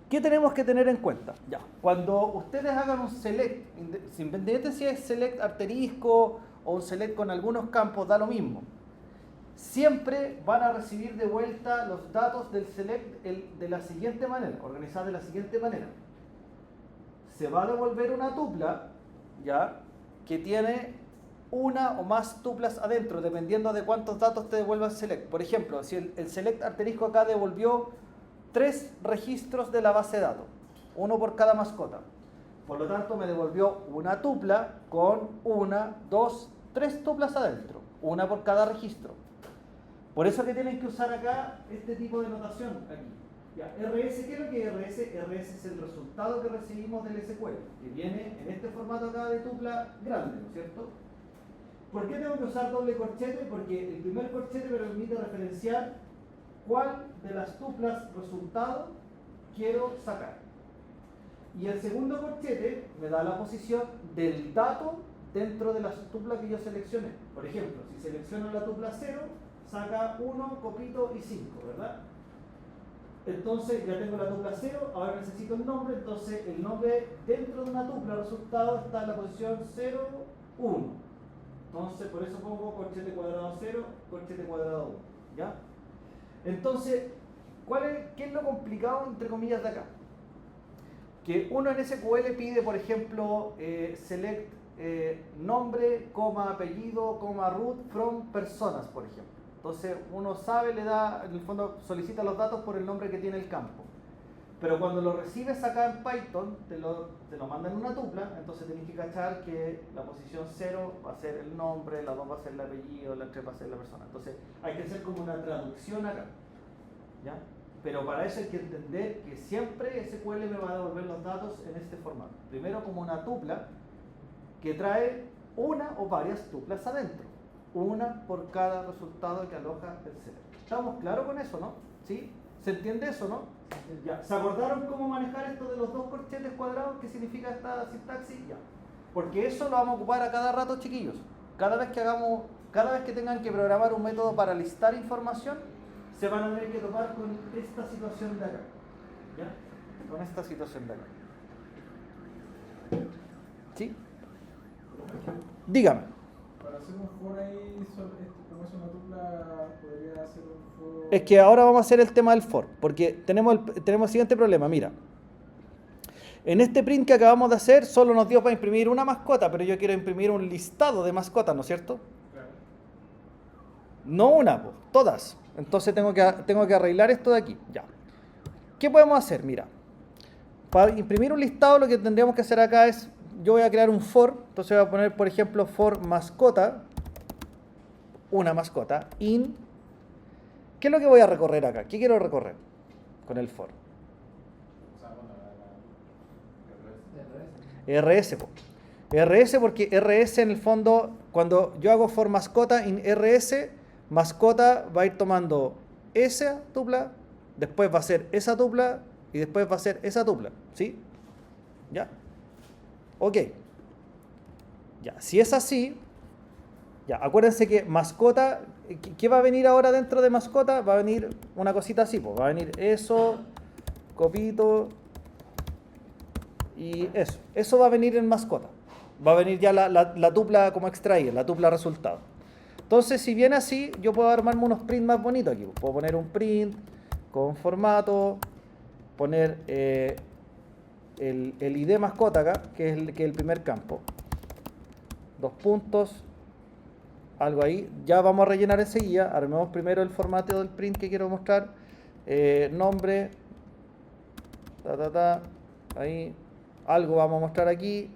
Speaker 1: ¿qué tenemos que tener en cuenta? Ya, cuando ustedes hagan un select, independientemente si es select asterisco o un select con algunos campos, da lo mismo. Siempre van a recibir de vuelta los datos del select de la siguiente manera, organizados de la siguiente manera. se va a devolver una tupla, ¿ya? Que tiene una o más tuplas adentro, dependiendo de cuántos datos te devuelva el select. Por ejemplo, si el select asterisco acá devolvió 3 registros de la base de datos, uno por cada mascota. Por lo tanto, me devolvió una tupla con 1, 2, 3 tuplas adentro, una por cada registro. Por eso que tienen que usar acá este tipo de notación aquí. Ya, RS, ¿qué es lo que es RS? RS es el resultado que recibimos del SQL, que viene en este formato acá de tupla grande, ¿no es cierto? ¿Por qué tengo que usar doble corchete? Porque el primer corchete me permite referenciar cuál de las tuplas resultado quiero sacar. Y el segundo corchete me da la posición del dato dentro de las tuplas que yo seleccioné. Por ejemplo, si selecciono la tupla 0, saca 1, copito y 5, ¿verdad? Entonces ya tengo la tupla 0, ahora necesito el nombre, entonces el nombre dentro de una tupla resultado está en la posición 0, 1. Entonces por eso pongo corchete cuadrado 0, corchete cuadrado 1, ¿ya? Entonces, ¿qué es lo complicado entre comillas de acá? Que uno en SQL pide, por ejemplo, select nombre, coma apellido, coma root from personas, por ejemplo. Entonces uno sabe, le da, en el fondo solicita los datos por el nombre que tiene el campo. Pero cuando lo recibes acá en Python, te lo mandan en una tupla, entonces tenés que cachar que la posición 0 va a ser el nombre, la 2 va a ser el apellido, la 3 va a ser la persona. Entonces hay que hacer como una traducción acá, ¿ya? Pero para eso hay que entender que siempre SQL me va a devolver los datos en este formato. Primero como una tupla que trae una o varias tuplas adentro. Una por cada resultado que aloja el select. ¿Estamos claros con eso, no? ¿Sí? ¿Se entiende eso, no? Ya. ¿Se acordaron cómo manejar esto de los dos corchetes cuadrados? ¿Qué significa esta sintaxis? Ya. Porque eso lo vamos a ocupar a cada rato, chiquillos. Cada vez que tengan que programar un método para listar información, se van a tener que topar con esta situación de acá. ¿Ya? Con esta situación de acá. ¿Sí? Dígame.
Speaker 2: Para hacer un for ahí, como es una tupla, podría hacer un for.
Speaker 1: Es que ahora vamos a hacer el tema del for, porque tenemos el siguiente problema. Mira, en este print que acabamos de hacer, solo nos dio para imprimir una mascota, pero yo quiero imprimir un listado de mascotas, ¿no es cierto?
Speaker 2: Claro.
Speaker 1: No una, pues, todas. Entonces tengo que arreglar esto de aquí. Ya. ¿Qué podemos hacer? Mira, para imprimir un listado lo que tendríamos que hacer acá es, yo voy a crear un for, entonces voy a poner, por ejemplo, for mascota, una mascota, in. ¿Qué es lo que voy a recorrer acá? ¿Qué quiero recorrer con el for?
Speaker 2: O sea, bueno,
Speaker 1: RS, po. RS porque RS en el fondo, cuando yo hago for mascota in RS, mascota va a ir tomando esa tupla, después va a ser esa tupla y después va a ser esa tupla, ¿sí? ¿Ya? Ok. Ya, si es así, ya, acuérdense que mascota, ¿qué va a venir ahora dentro de mascota? Va a venir una cosita así, pues, va a venir eso, copito y eso. Eso va a venir en mascota. Va a venir ya la tupla como extraída, la tupla resultado. Entonces, si viene así, yo puedo armarme unos print más bonitos aquí. Puedo poner un print con formato, poner el ID mascota acá, que es el primer campo. 2 puntos, algo ahí. Ya vamos a rellenar enseguida. Armemos primero el formato del print que quiero mostrar. Nombre, ahí. Algo vamos a mostrar aquí.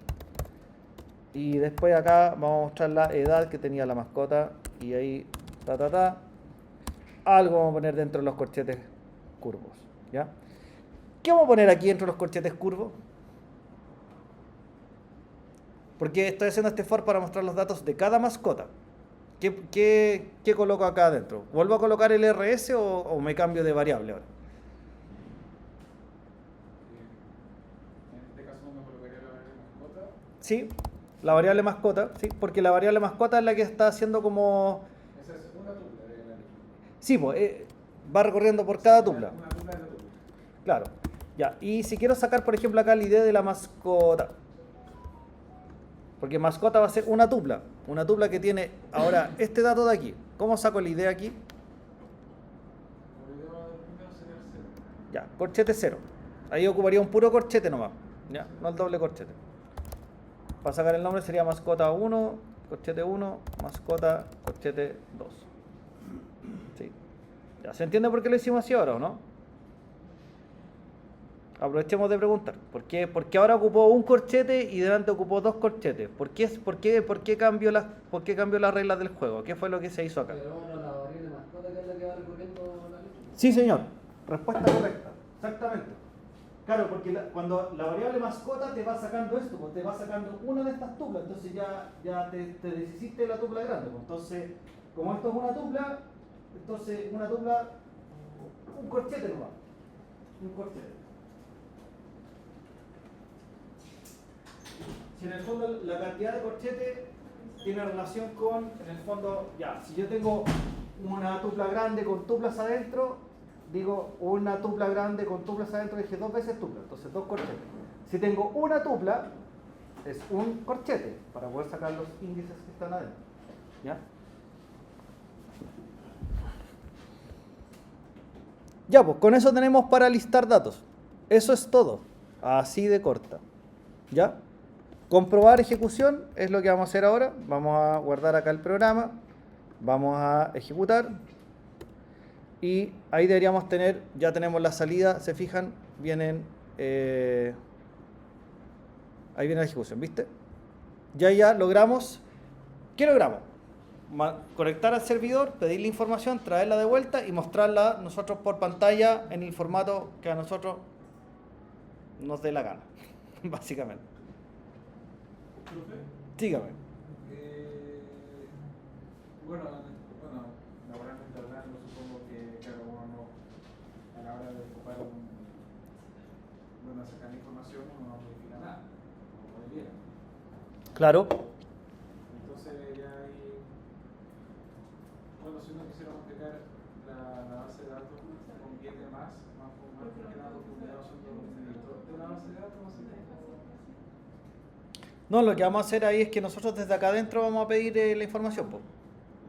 Speaker 1: Y después acá vamos a mostrar la edad que tenía la mascota. Y ahí, algo vamos a poner dentro de los corchetes curvos. ¿Ya? ¿Qué vamos a poner aquí dentro de los corchetes curvos? Porque estoy haciendo este for para mostrar los datos de cada mascota. ¿Qué coloco acá adentro? ¿Vuelvo a colocar el RS o me cambio de variable ahora?
Speaker 2: en este caso me colocaría la variable mascota.
Speaker 1: Sí, la variable mascota, sí, porque la variable mascota es la que está haciendo como...
Speaker 2: Esa es una tupla de la lista.
Speaker 1: Sí, pues, va recorriendo por cada tupla.
Speaker 2: Una tupla de la tupla.
Speaker 1: Claro. Ya, y si quiero sacar, por ejemplo, acá la idea de la mascota. Porque mascota va a ser una tupla que tiene ahora este dato de aquí. ¿Cómo saco la idea aquí?
Speaker 2: Por idea del primero sería el 0.
Speaker 1: Ya, corchete 0. Ahí ocuparía un puro corchete nomás. ¿ya? No el doble corchete. Para sacar el nombre sería mascota 1, corchete 1, mascota, corchete 2. ¿Sí? ¿Ya se entiende por qué lo hicimos así ahora o no? Aprovechemos de preguntar. ¿Por qué ahora ocupó un corchete y delante ocupó dos corchetes? ¿Por qué cambió las reglas del juego? ¿Qué fue lo que se hizo acá?
Speaker 4: Pero ahora la variable mascota que es la que va recorriendo la letra.
Speaker 1: Sí, señor. Respuesta correcta. Exactamente. Claro, porque cuando la variable mascota te va sacando esto, pues te va sacando una de estas tuplas, entonces ya te deshiciste de la tupla grande. Pues. Entonces, como esto es una tupla, un corchete nomás. Un corchete. Si en el fondo la cantidad de corchete tiene relación con, en el fondo, ya, si yo tengo una tupla grande con tuplas adentro, digo una tupla grande con tuplas adentro, dije dos veces tupla, entonces dos corchetes. Si tengo una tupla, es un corchete, para poder sacar los índices que están adentro. ¿Ya? Ya, pues con eso tenemos para listar datos. Eso es todo, así de corta. ¿Ya? Comprobar ejecución es lo que vamos a hacer ahora. Vamos a guardar acá el programa, vamos a ejecutar y ahí deberíamos tener, ya tenemos la salida, se fijan, vienen, ahí viene la ejecución, ¿viste? Ya logramos, ¿qué logramos? Conectar al servidor, pedir la información, traerla de vuelta y mostrarla nosotros por pantalla en el formato que a nosotros nos dé la gana, básicamente.
Speaker 2: Profe,
Speaker 1: Dígame.
Speaker 2: bueno, laboralmente hablando, supongo que cada uno a la hora de ocupar sacar la información, uno no modifica nada, como debiera.
Speaker 1: Claro.
Speaker 2: Entonces ya hay, bueno, si uno quisiera multiplicar la base de datos, conviene más que nada porque un dato son un editor de la base de datos, ¿no?
Speaker 1: No, lo que vamos a hacer ahí es que nosotros desde acá adentro vamos a pedir la información. Po.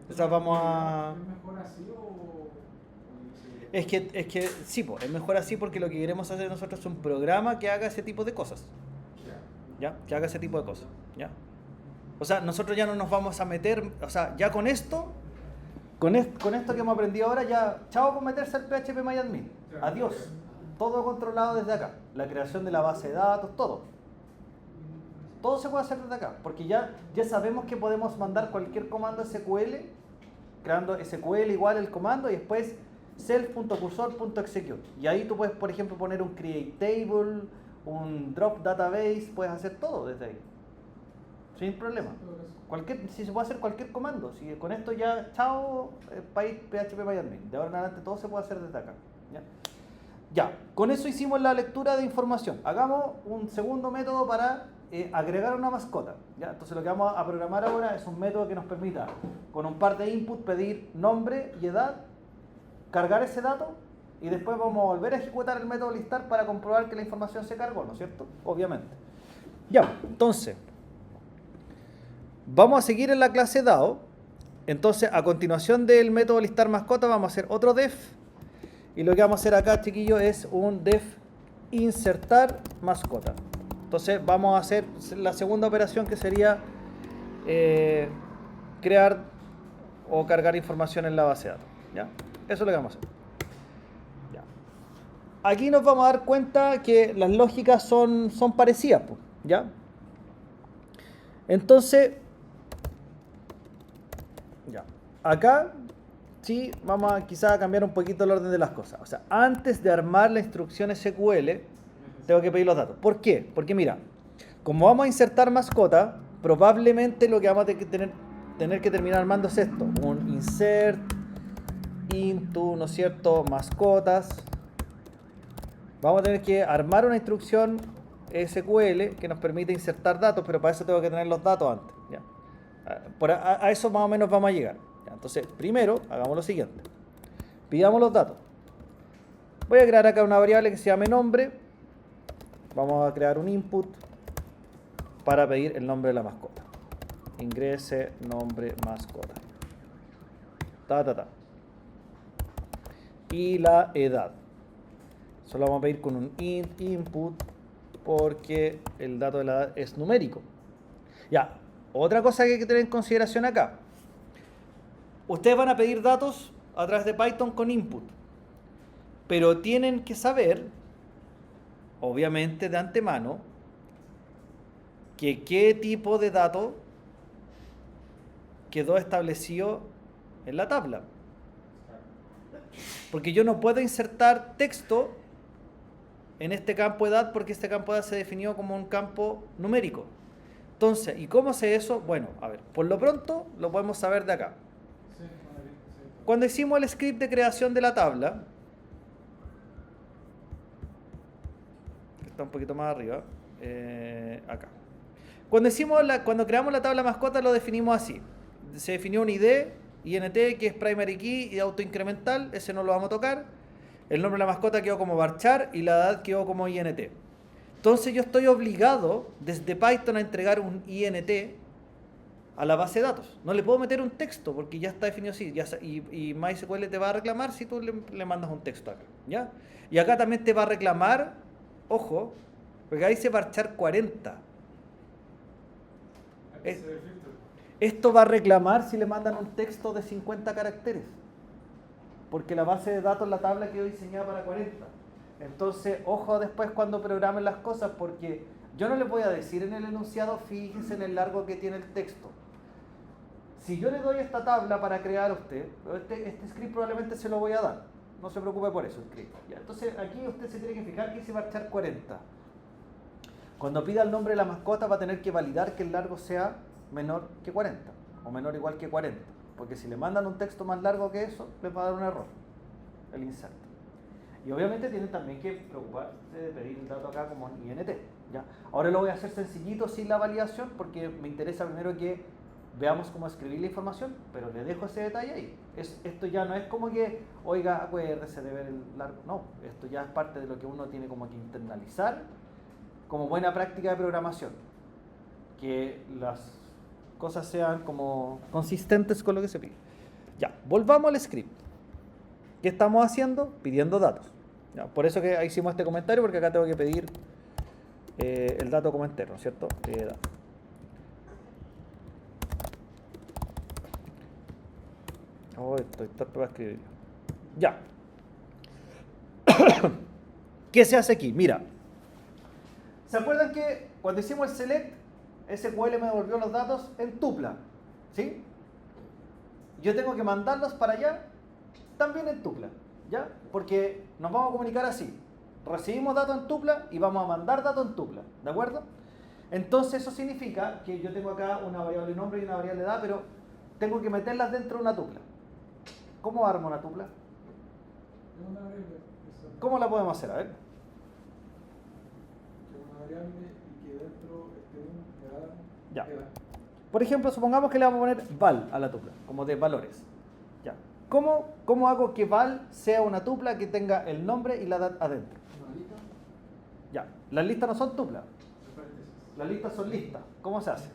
Speaker 1: O sea, vamos a...
Speaker 2: ¿Es mejor así o
Speaker 1: Es que sí, po, es mejor así porque lo que queremos hacer nosotros es un programa que haga ese tipo de cosas. ¿Ya? Que haga ese tipo de cosas. ¿Ya? O sea, nosotros ya no nos vamos a meter... O sea, ya con esto que hemos aprendido ahora, ya... Chao con meterse al PHP-MyAdmin. Adiós. Todo controlado desde acá. La creación de la base de datos, todo. Todo se puede hacer desde acá, porque ya sabemos que podemos mandar cualquier comando SQL, creando SQL igual el comando y después self.cursor.execute. Y ahí tú puedes, por ejemplo, poner un create table, un drop database, puedes hacer todo desde ahí. Sin problema. Si se puede hacer cualquier comando. Si con esto ya, chao, PHP-MyAdmin. De ahora en adelante todo se puede hacer desde acá. Ya, con eso hicimos la lectura de información. Hagamos un segundo método para agregar una mascota. ¿Ya? Entonces lo que vamos a programar ahora es un método que nos permita, con un par de input, pedir nombre y edad, cargar ese dato y después vamos a volver a ejecutar el método listar para comprobar que la información se cargó, ¿no es cierto? Obviamente. Ya, entonces, vamos a seguir en la clase DAO. Entonces, a continuación del método listar mascota, vamos a hacer otro def. Y lo que vamos a hacer acá, chiquillos, es un def insertar mascota. Entonces vamos a hacer la segunda operación que sería crear o cargar información en la base de datos. ¿Ya? Eso es lo que vamos a hacer. ¿Ya? Aquí nos vamos a dar cuenta que las lógicas son parecidas. ¿Ya? Entonces, ya. Acá sí vamos a quizás cambiar un poquito el orden de las cosas. O sea, antes de armar la instrucción SQL, tengo que pedir los datos. ¿Por qué? Porque mira, como vamos a insertar mascota, probablemente lo que vamos a tener que terminar armando es esto. Un insert into, ¿no es cierto?, mascotas. Vamos a tener que armar una instrucción SQL que nos permite insertar datos, pero para eso tengo que tener los datos antes. ¿Ya? A eso más o menos vamos a llegar. ¿Ya? Entonces, primero, hagamos lo siguiente. Pidamos los datos. Voy a crear acá una variable que se llame nombre. Vamos a crear un input para pedir el nombre de la mascota. Ingrese nombre mascota. Y la edad. Solo vamos a pedir con un int input porque el dato de la edad es numérico. Ya, otra cosa que hay que tener en consideración acá. Ustedes van a pedir datos a través de Python con input, pero tienen que saber, obviamente de antemano, que qué tipo de dato quedó establecido en la tabla. Porque yo no puedo insertar texto en este campo de edad porque este campo de edad se definió como un campo numérico. Entonces, ¿y cómo sé eso? Bueno, a ver, por lo pronto lo podemos saber de acá.
Speaker 2: Sí, sí.
Speaker 1: Cuando hicimos el script de creación de la tabla, que está un poquito más arriba, acá. Cuando creamos la tabla mascota lo definimos así. Se definió un ID, INT, que es primary key y autoincremental, ese no lo vamos a tocar. El nombre de la mascota quedó como varchar y la edad quedó como INT. Entonces yo estoy obligado desde Python a entregar un INT a la base de datos. No le puedo meter un texto porque ya está definido así. Y MySQL te va a reclamar si tú le mandas un texto acá. ¿Ya? Y acá también te va a reclamar, ojo, porque ahí dice varchar 40.
Speaker 2: Ese es el filtro.
Speaker 1: Esto va a reclamar si le mandan un texto de 50 caracteres. Porque la base de datos, la tabla quedó diseñada para 40. Entonces, ojo después cuando programen las cosas, porque yo no les voy a decir en el enunciado, fíjense en el largo que tiene el texto. Si yo le doy esta tabla para crear a usted, este script probablemente se lo voy a dar. No se preocupe por eso, script. Ya, entonces, aquí usted se tiene que fijar que dice varchar 40. Cuando pida el nombre de la mascota va a tener que validar que el largo sea menor que 40 o menor o igual que 40. Porque si le mandan un texto más largo que eso, les va a dar un error, el inserto. Y obviamente tienen también que preocuparse de pedir el dato acá como INT. ¿Ya? Ahora lo voy a hacer sencillito sin la validación porque me interesa primero que veamos cómo escribir la información, pero le dejo ese detalle ahí. Esto ya no es como que, oiga, acuérdese de ver el largo. No, esto ya es parte de lo que uno tiene como que internalizar como buena práctica de programación. Que las cosas sean como consistentes con lo que se pide. Ya, volvamos al script. ¿Qué estamos haciendo? Pidiendo datos. Ya, por eso que hicimos este comentario, porque acá tengo que pedir el dato como entero, ¿cierto? Oh, estoy tarde para escribir. Ya. ¿Qué se hace aquí? Mira. ¿Se acuerdan que cuando hicimos el select, SQL me devolvió los datos en tupla? ¿Sí? Yo tengo que mandarlos para allá también en tupla, ¿ya? Porque nos vamos a comunicar así. Recibimos datos en tupla y vamos a mandar datos en tupla, ¿de acuerdo? Entonces eso significa que yo tengo acá una variable nombre y una variable edad, pero tengo que meterlas dentro de una tupla. ¿Cómo armo una tupla?
Speaker 2: Es una variable.
Speaker 1: ¿Cómo la podemos hacer? A ver.
Speaker 2: Que una variable y que dentro esté un edad.
Speaker 1: Ya.
Speaker 2: Edad.
Speaker 1: Por ejemplo, supongamos que le vamos a poner val a la tupla, como de valores. Ya. ¿Cómo hago que val sea una tupla que tenga el nombre y la edad adentro?
Speaker 4: ¿Una lista?
Speaker 1: Ya. Las listas no son tuplas.
Speaker 2: Entre paréntesis.
Speaker 1: Las listas son listas. ¿Cómo se hace?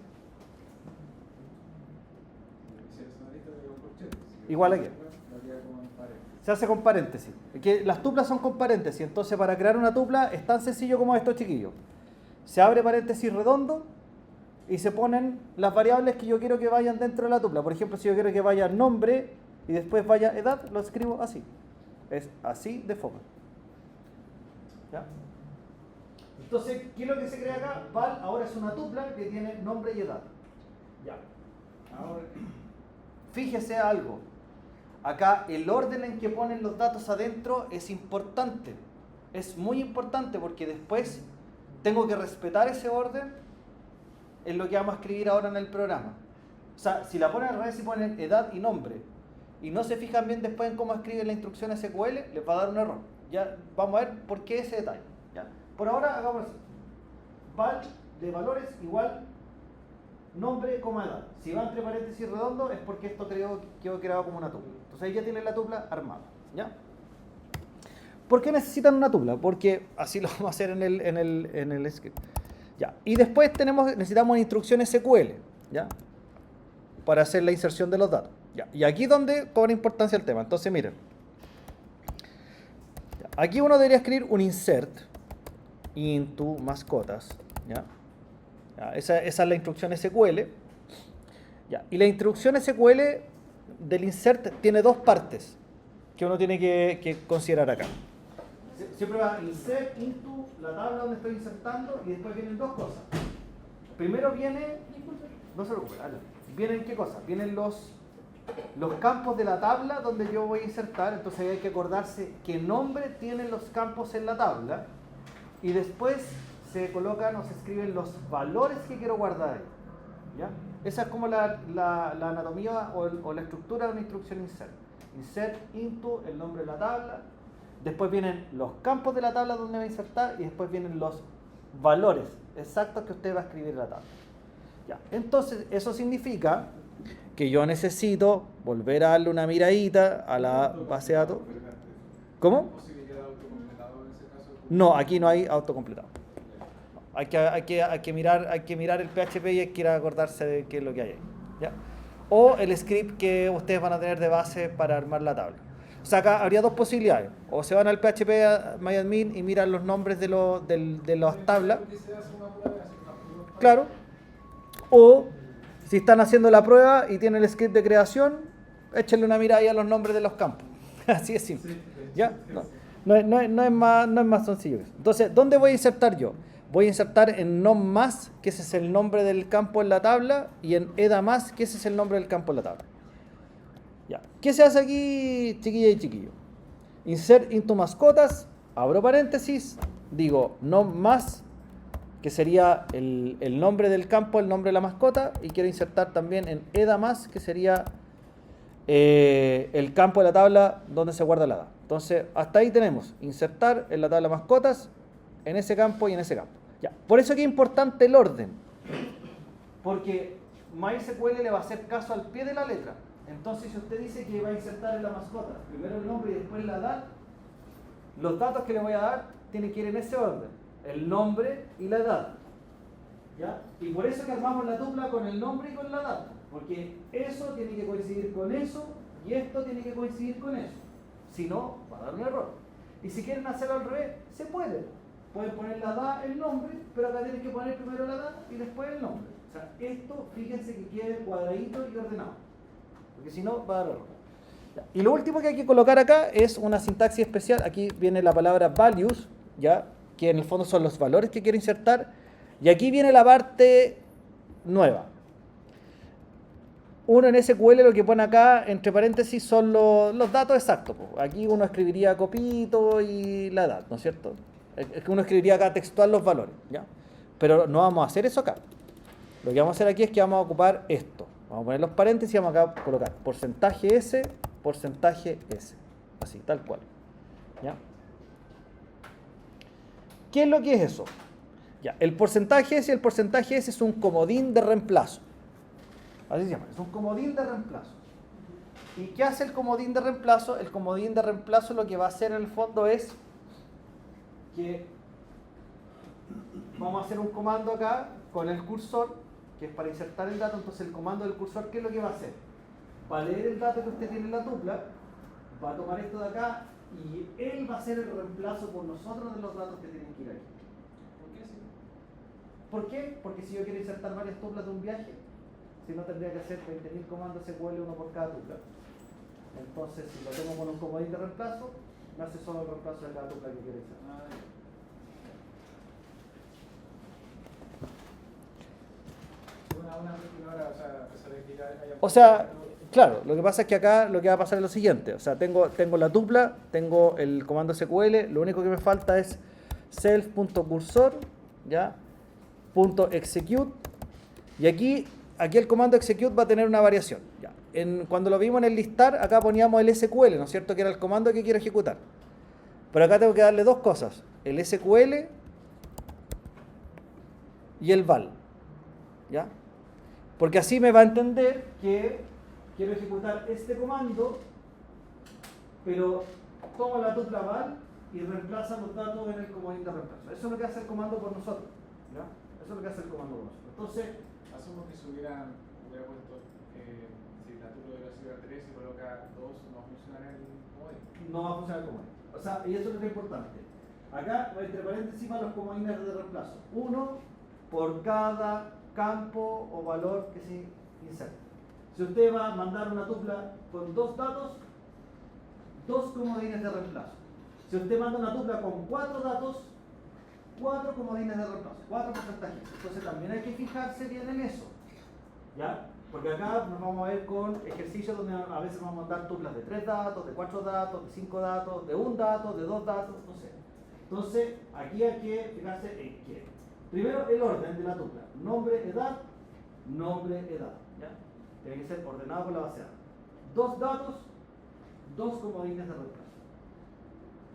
Speaker 2: Si es una lista de corchetes.
Speaker 1: Igual aquí.
Speaker 2: La queda como en paréntesis.
Speaker 1: Se hace con paréntesis. Que las tuplas son con paréntesis. Entonces, para crear una tupla es tan sencillo como esto, chiquillos. Se abre paréntesis redondo y se ponen las variables que yo quiero que vayan dentro de la tupla. Por ejemplo, si yo quiero que vaya nombre y después vaya edad, lo escribo así. Es así de fome. ¿Ya? Entonces, ¿qué es lo que se crea acá? Val ahora es una tupla que tiene nombre y edad. Ya. Ahora, fíjese algo. Acá el orden en que ponen los datos adentro es importante. Es muy importante porque después tengo que respetar ese orden en lo que vamos a escribir ahora en el programa. O sea, si la ponen al revés y ponen edad y nombre y no se fijan bien después en cómo escriben la instrucción SQL, les va a dar un error. Ya vamos a ver por qué ese detalle. ¿Ya? Por ahora hagamos así. Val de valores igual nombre, edad. Si va entre paréntesis redondo es porque esto quedó creado como una tupla. Entonces ahí ya tienen la tupla armada. ¿Ya? ¿Por qué necesitan una tupla? Porque así lo vamos a hacer en el script. Ya. Y después necesitamos instrucciones SQL, ¿ya? Para hacer la inserción de los datos. ¿Ya? Y aquí es donde cobra importancia el tema. Entonces miren. Ya. Aquí uno debería escribir un insert into mascotas, ¿ya? Ya, esa es la instrucción SQL. Ya, y la instrucción SQL del insert tiene dos partes que uno tiene que considerar acá. Siempre va insert into la tabla donde estoy insertando y después vienen dos cosas. Primero viene, no se preocupe, vienen qué cosas, vienen los campos de la tabla donde yo voy a insertar, entonces hay que acordarse qué nombre tienen los campos en la tabla y después se colocan o se escriben los valores que quiero guardar ahí, ¿ya? Esa es como la anatomía o la estructura de una instrucción insert. Insert into el nombre de la tabla, después vienen los campos de la tabla donde va a insertar y después vienen los valores exactos que usted va a escribir en la tabla. Ya. Entonces, eso significa que yo necesito volver a darle una miradita a la base de datos. ¿Cómo?
Speaker 2: ¿Posibilidad de autocompletado en ese caso?
Speaker 1: No, aquí no hay autocompletado. Hay que mirar el PHP y hay que ir a acordarse de qué es lo que hay ahí, ¿ya? O el script que ustedes van a tener de base para armar la tabla. O sea, acá habría dos posibilidades. O se van al PHP MyAdmin y miran los nombres de las tablas. Claro. O si están haciendo la prueba y tienen el script de creación, échenle una mirada ahí a los nombres de los campos. Así es simple. ¿Ya? No es más sencillo que eso. Entonces, ¿dónde voy a insertar yo? Voy a insertar en nom+, que ese es el nombre del campo en la tabla, y en eda+, que ese es el nombre del campo en la tabla. Ya. ¿Qué se hace aquí, chiquilla y chiquillo? Insert into mascotas, abro paréntesis, digo nom+, que sería el nombre del campo, el nombre de la mascota, y quiero insertar también en eda+, que sería el campo de la tabla donde se guarda la data. Entonces, hasta ahí tenemos insertar en la tabla mascotas, en ese campo y en ese campo. Ya. Por eso que es importante el orden, porque MySQL le va a hacer caso al pie de la letra. Entonces, si usted dice que va a insertar en la mascota primero el nombre y después la edad, los datos que le voy a dar tienen que ir en ese orden, el nombre y la edad, ¿ya? Y por eso que armamos la tupla con el nombre y con la edad, porque eso tiene que coincidir con eso y esto tiene que coincidir con eso, si no va a dar un error. Y si quieren hacerlo al revés, se puede. Pueden poner la edad, el nombre, pero acá tienen que poner primero la edad y después el nombre. O sea, esto, fíjense que quede cuadradito y ordenado, porque si no va a dar error. Y lo último que hay que colocar acá es una sintaxis especial. Aquí viene la palabra values, ¿ya? Que en el fondo son los valores que quiero insertar. Y aquí viene la parte nueva. Uno en SQL lo que pone acá, entre paréntesis, son los datos exactos. Aquí uno escribiría copito y la edad, ¿no es cierto? Es que uno escribiría acá textual los valores, ¿ya? Pero no vamos a hacer eso acá. Lo que vamos a hacer aquí es que vamos a ocupar esto. Vamos a poner los paréntesis y vamos acá a colocar porcentaje S, así, tal cual, ¿ya? ¿Qué es lo que es eso? Ya, el porcentaje S y el porcentaje S es un comodín de reemplazo. Así se llama, es un comodín de reemplazo. ¿Y qué hace el comodín de reemplazo? El comodín de reemplazo lo que va a hacer en el fondo es que vamos a hacer un comando acá con el cursor, que es para insertar el dato. Entonces el comando del cursor, ¿qué es lo que va a hacer? Va a leer el dato que usted tiene en la tupla, va a tomar esto de acá y él va a hacer el reemplazo por nosotros de los datos que tienen que ir aquí.
Speaker 2: ¿Por qué sí?
Speaker 1: ¿Por qué? Porque si yo quiero insertar varias tuplas de un viaje, si no tendría que hacer 20.000 comandos SQL, uno por cada tupla. Entonces, si lo tengo con un comodín de reemplazo, me hace solo el reemplazo de cada tupla que quiero insertar. O sea, claro, lo que pasa es que acá lo que va a pasar es lo siguiente. O sea, tengo la tupla, tengo el comando SQL, lo único que me falta es self.cursor, ¿ya? .execute, y aquí el comando execute va a tener una variación, ¿ya? Cuando lo vimos en el listar, acá poníamos el SQL, ¿no es cierto? Que era el comando que quiero ejecutar. Pero acá tengo que darle dos cosas, el SQL y el val, ¿ya? Porque así me va a entender que quiero ejecutar este comando, pero tomo la tupla val y reemplaza los datos en el comodín de reemplazo. Eso es lo que hace el comando por nosotros, ¿ya? Eso es lo que hace el comando por nosotros. Entonces,
Speaker 2: asumo que si hubiera puesto, si la tupla hubiera sido 3 y coloca 2, no va a funcionar el comodín.
Speaker 1: no va a funcionar el comodín. O sea, y eso es lo importante. Acá, entre paréntesis, van los comodines de reemplazo. Uno por cada campo o valor que se inserta. Si usted va a mandar una tupla con 2 datos, 2 comodines de reemplazo. Si usted manda una tupla con 4 datos, 4 comodines de reemplazo, 4 porcentajes. Entonces también hay que fijarse bien en eso. ¿Ya? Porque acá nos vamos a ver con ejercicios donde a veces vamos a mandar tuplas de 3 datos, de 4 datos, de 5 datos, de 1 dato, de 2 datos, no sé. Entonces, aquí hay que fijarse en qué. Primero, el orden de la tupla. Nombre, edad, ¿ya? Tiene que ser ordenado por la base de datos. 2 datos, 2 comodines de reemplazo.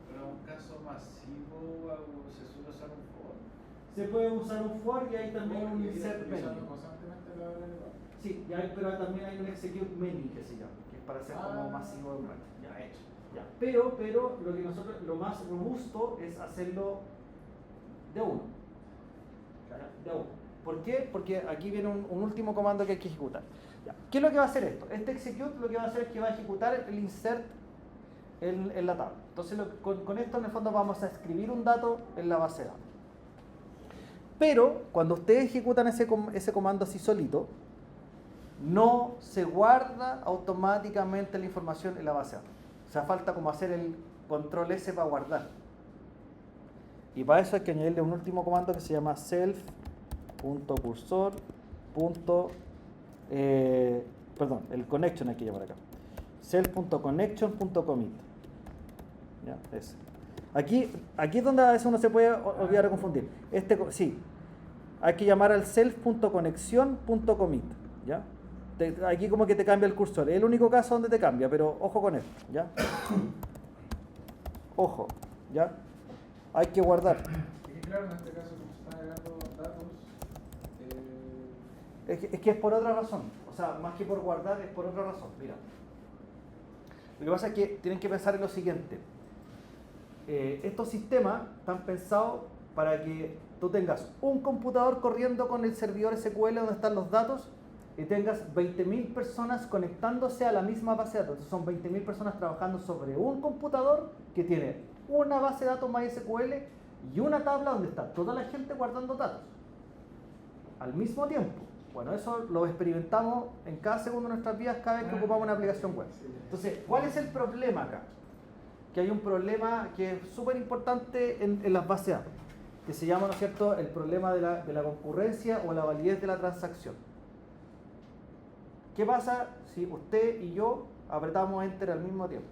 Speaker 2: Pero en un caso masivo se suele usar un for.
Speaker 1: Se puede usar un for y hay también un insert menu.
Speaker 2: Utilizando constantemente la variable.
Speaker 1: Sí, pero también hay un execute menu que se llama, que es para hacer como masivo de marcha.
Speaker 2: Ya hecho.
Speaker 1: Ya. Pero lo que nosotros, lo más robusto es hacerlo de uno. De uno. ¿Por qué? Porque aquí viene un último comando que hay que ejecutar. Ya. ¿Qué es lo que va a hacer esto? Este execute lo que va a hacer es que va a ejecutar el insert en la tabla. Entonces con esto en el fondo vamos a escribir un dato en la base de datos. Pero cuando ustedes ejecutan ese comando así solito, no se guarda automáticamente la información en la base de datos. O sea, falta como hacer el control S para guardar. Y para eso hay que añadirle un último comando que se llama self.cursor. El connection hay que llamar acá. self.connection.commit. ¿Ya? Ese. Aquí es donde a veces uno se puede olvidar de confundir. Sí, hay que llamar al self.conexión.commit. ¿Ya? Aquí como que te cambia el cursor. Es el único caso donde te cambia, pero ojo con esto. ¿Ya? Ojo. ¿Ya? Hay que guardar.
Speaker 2: Y claro, en este caso, como se están agregando datos,
Speaker 1: Es que es por otra razón. O sea, más que por guardar, es por otra razón. Mira. Lo que pasa es que tienen que pensar en lo siguiente. Estos sistemas están pensados para que tú tengas un computador corriendo con el servidor SQL donde están los datos y tengas 20.000 personas conectándose a la misma base de datos. Entonces son 20.000 personas trabajando sobre un computador que tiene una base de datos MySQL y una tabla donde está toda la gente guardando datos al mismo tiempo. Bueno, eso lo experimentamos en cada segundo de nuestras vidas cada vez que ocupamos una aplicación web. Entonces, ¿cuál es el problema acá? Que hay un problema que es súper importante en las bases de datos, que se llama, ¿no es cierto?, el problema de la concurrencia o la validez de la transacción. ¿Qué pasa si usted y yo apretamos Enter al mismo tiempo?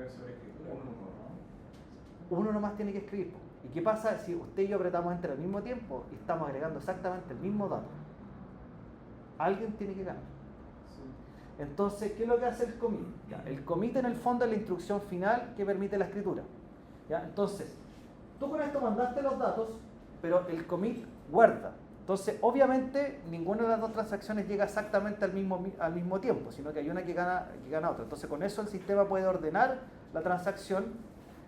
Speaker 2: sobre escritura.
Speaker 1: Uno nomás tiene que escribir. ¿Y qué pasa si usted y yo apretamos Enter al mismo tiempo y estamos agregando exactamente el mismo dato? Alguien tiene que ganar.
Speaker 2: Sí.
Speaker 1: Entonces, ¿qué es lo que hace el commit? Ya, el commit en el fondo es la instrucción final que permite la escritura. ¿Ya? Entonces, tú con esto mandaste los datos, pero el commit guarda. Entonces, obviamente, ninguna de las dos transacciones llega exactamente al mismo tiempo, sino que hay una que gana otra. Entonces, con eso el sistema puede ordenar la transacción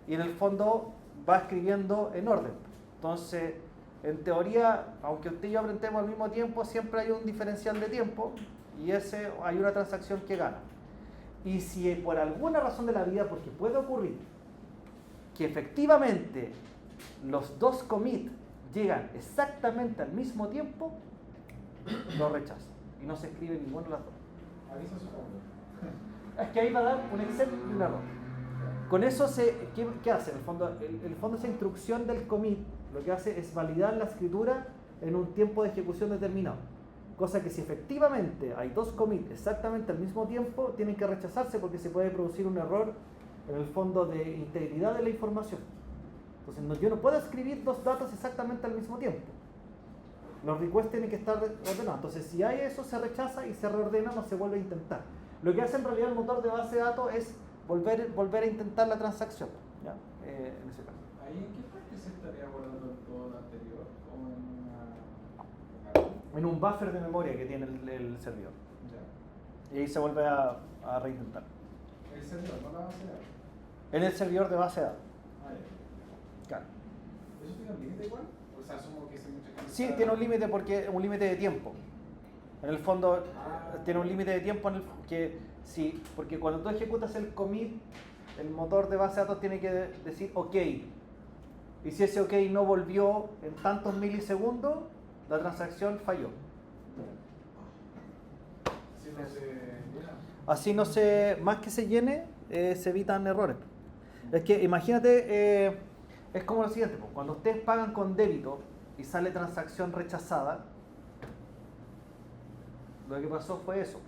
Speaker 1: y en el fondo va escribiendo en orden. Entonces, en teoría, aunque usted y yo apretemos al mismo tiempo, siempre hay un diferencial de tiempo y hay una transacción que gana. Y si por alguna razón de la vida, porque puede ocurrir, que efectivamente los dos commits llegan exactamente al mismo tiempo, lo rechaza y no se escribe ninguno de las dos.
Speaker 2: Avisa su fondo.
Speaker 1: Es que ahí va a dar un excepto y un error. Con eso, ¿qué hace? En el fondo esa instrucción del commit lo que hace es validar la escritura en un tiempo de ejecución determinado. Cosa que si efectivamente hay dos commits exactamente al mismo tiempo, tienen que rechazarse porque se puede producir un error en el fondo de integridad de la información. Entonces yo no puedo escribir dos datos exactamente al mismo tiempo. Los requests tienen que estar ordenados. Entonces si hay eso, se rechaza y se reordena, no se vuelve a intentar. Lo que hace en realidad el motor de base de datos es volver a intentar la transacción. ¿Ya? En ese caso.
Speaker 2: ¿Ahí en qué parte se estaría guardando todo lo anterior? ¿Como en una...
Speaker 1: En un buffer de memoria que tiene el servidor.
Speaker 2: Ya.
Speaker 1: Y ahí se vuelve a reintentar.
Speaker 2: El servidor, no la base de datos.
Speaker 1: En el servidor de base de datos.
Speaker 2: Ah, ya.
Speaker 1: Claro.
Speaker 2: ¿Eso tiene un límite igual? O sea, asumo que si mucha gente
Speaker 1: Sí,
Speaker 2: está-
Speaker 1: tiene un límite porque un límite de tiempo. En el fondo tiene un límite de tiempo porque cuando tú ejecutas el commit, el motor de base de datos tiene que decir OK. Y si ese OK no volvió en tantos milisegundos, la transacción falló.
Speaker 2: Si no se llena.
Speaker 1: Así no se, más que se llene, se evitan errores. Es que imagínate, es como lo siguiente, pues, cuando ustedes pagan con débito y sale transacción rechazada, lo que pasó fue eso,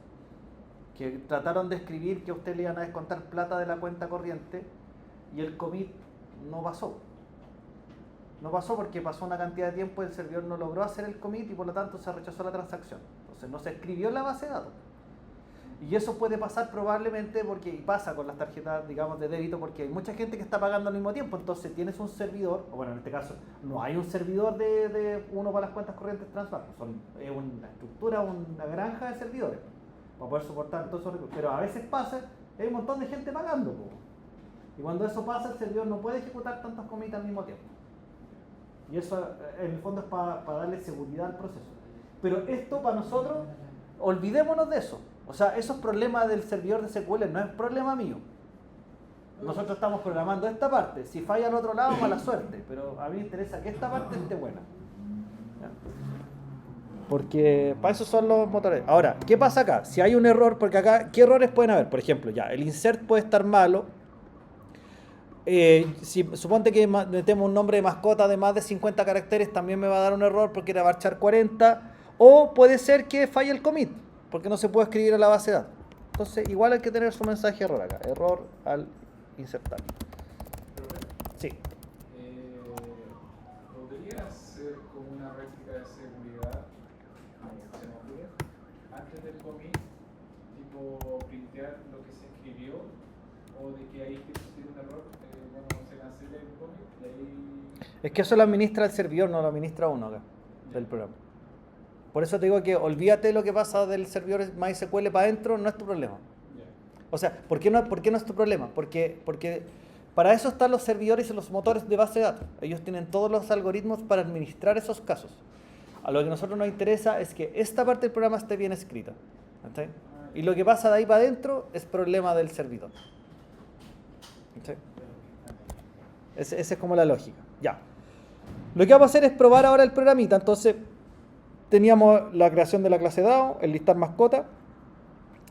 Speaker 1: que trataron de escribir que a usted le iban a descontar plata de la cuenta corriente y el commit no pasó. No pasó porque pasó una cantidad de tiempo y el servidor no logró hacer el commit y por lo tanto se rechazó la transacción. Entonces no se escribió en la base de datos. Y eso puede pasar probablemente porque, y pasa con las tarjetas, digamos, de débito, porque hay mucha gente que está pagando al mismo tiempo. Entonces tienes un servidor, o bueno, en este caso no hay un servidor de uno para las cuentas corrientes Transbank, es una estructura, una granja de servidores para poder soportar todos esos recursos. Pero a veces pasa, hay un montón de gente pagando, po. Y cuando eso pasa, el servidor no puede ejecutar tantos commits al mismo tiempo. Y eso en el fondo es para darle seguridad al proceso. Pero esto para nosotros, olvidémonos de eso. O sea, esos problemas del servidor de SQL no es problema mío. Nosotros estamos programando esta parte. Si falla al otro lado, mala suerte. Pero a mí me interesa que esta parte esté buena. ¿Ya? Porque para eso son los motores. Ahora, ¿qué pasa acá? Si hay un error, porque acá, ¿qué errores pueden haber? Por ejemplo, ya, el insert puede estar malo. Si suponte que metemos un nombre de mascota de más de 50 caracteres, también me va a dar un error porque le va a echar 40. O puede ser que falle el commit, porque no se puede escribir a la base de datos. Entonces, igual hay que tener su mensaje error acá. Error al insertar. Sí.
Speaker 2: ¿Podría ser como una réplica de seguridad, se me ocurre, antes del commit, tipo printear lo que se escribió, o de que ahí que tiene un error, bueno, se cancela el commit y ahí...
Speaker 1: Es que eso lo administra el servidor, no lo administra uno acá, del programa. Por eso te digo que olvídate de lo que pasa del servidor MySQL para adentro, no es tu problema. O sea, ¿por qué no es tu problema? Porque para eso están los servidores y los motores de base de datos. Ellos tienen todos los algoritmos para administrar esos casos. A lo que a nosotros nos interesa es que esta parte del programa esté bien escrita. ¿Sí? Y lo que pasa de ahí para adentro es problema del servidor. ¿Sí? Esa es como la lógica. Ya. Lo que vamos a hacer es probar ahora el programita. Entonces, teníamos la creación de la clase DAO, el listar mascota.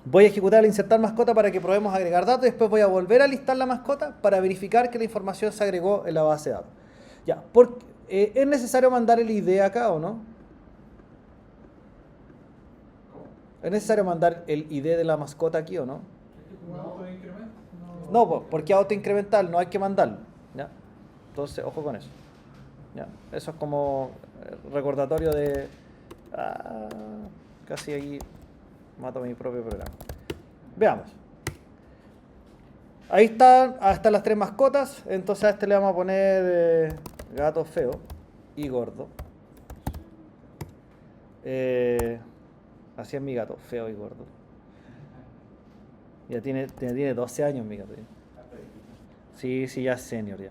Speaker 1: Voy a ejecutar el insertar mascota para que probemos agregar datos y después voy a volver a listar la mascota para verificar que la información se agregó en la base de datos. Ya, ¿es necesario mandar el ID acá o no? ¿Es necesario mandar el ID de la mascota aquí o no?
Speaker 2: ¿Un autoincremento?
Speaker 1: No, porque autoincremental no hay que mandarlo. ¿Ya? Entonces, ojo con eso. ¿Ya? Eso es como recordatorio de... casi ahí mato mi propio programa. Veamos. Ahí están hasta las 3 mascotas. Entonces a este le vamos a poner gato feo y gordo. Así es mi gato, feo y gordo. Ya tiene 12 años mi gato. Sí, ya es senior ya.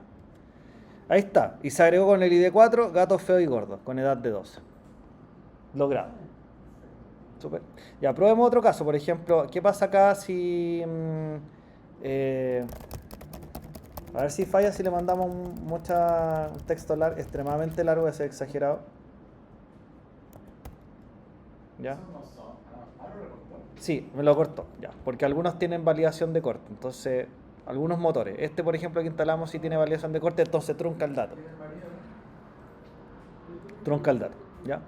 Speaker 1: Ahí está. Y se agregó con el ID 4, gato feo y gordo, con edad de 12. Logrado. Super. Ya, probemos otro caso. Por ejemplo, ¿qué pasa acá si... a ver si falla si le mandamos un texto extremadamente largo, ese exagerado. ¿Ya? Sí, me lo cortó. Ya, porque algunos tienen validación de corte. Entonces, algunos motores. Este, por ejemplo, que instalamos sí tiene validación de corte, entonces trunca el dato. Trunca el dato. ¿Ya?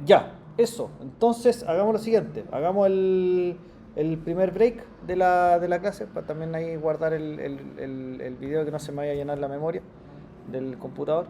Speaker 1: Ya, eso. Entonces, hagamos lo siguiente. Hagamos el primer break de la clase, para también ahí guardar el video que no se me vaya a llenar la memoria del computador.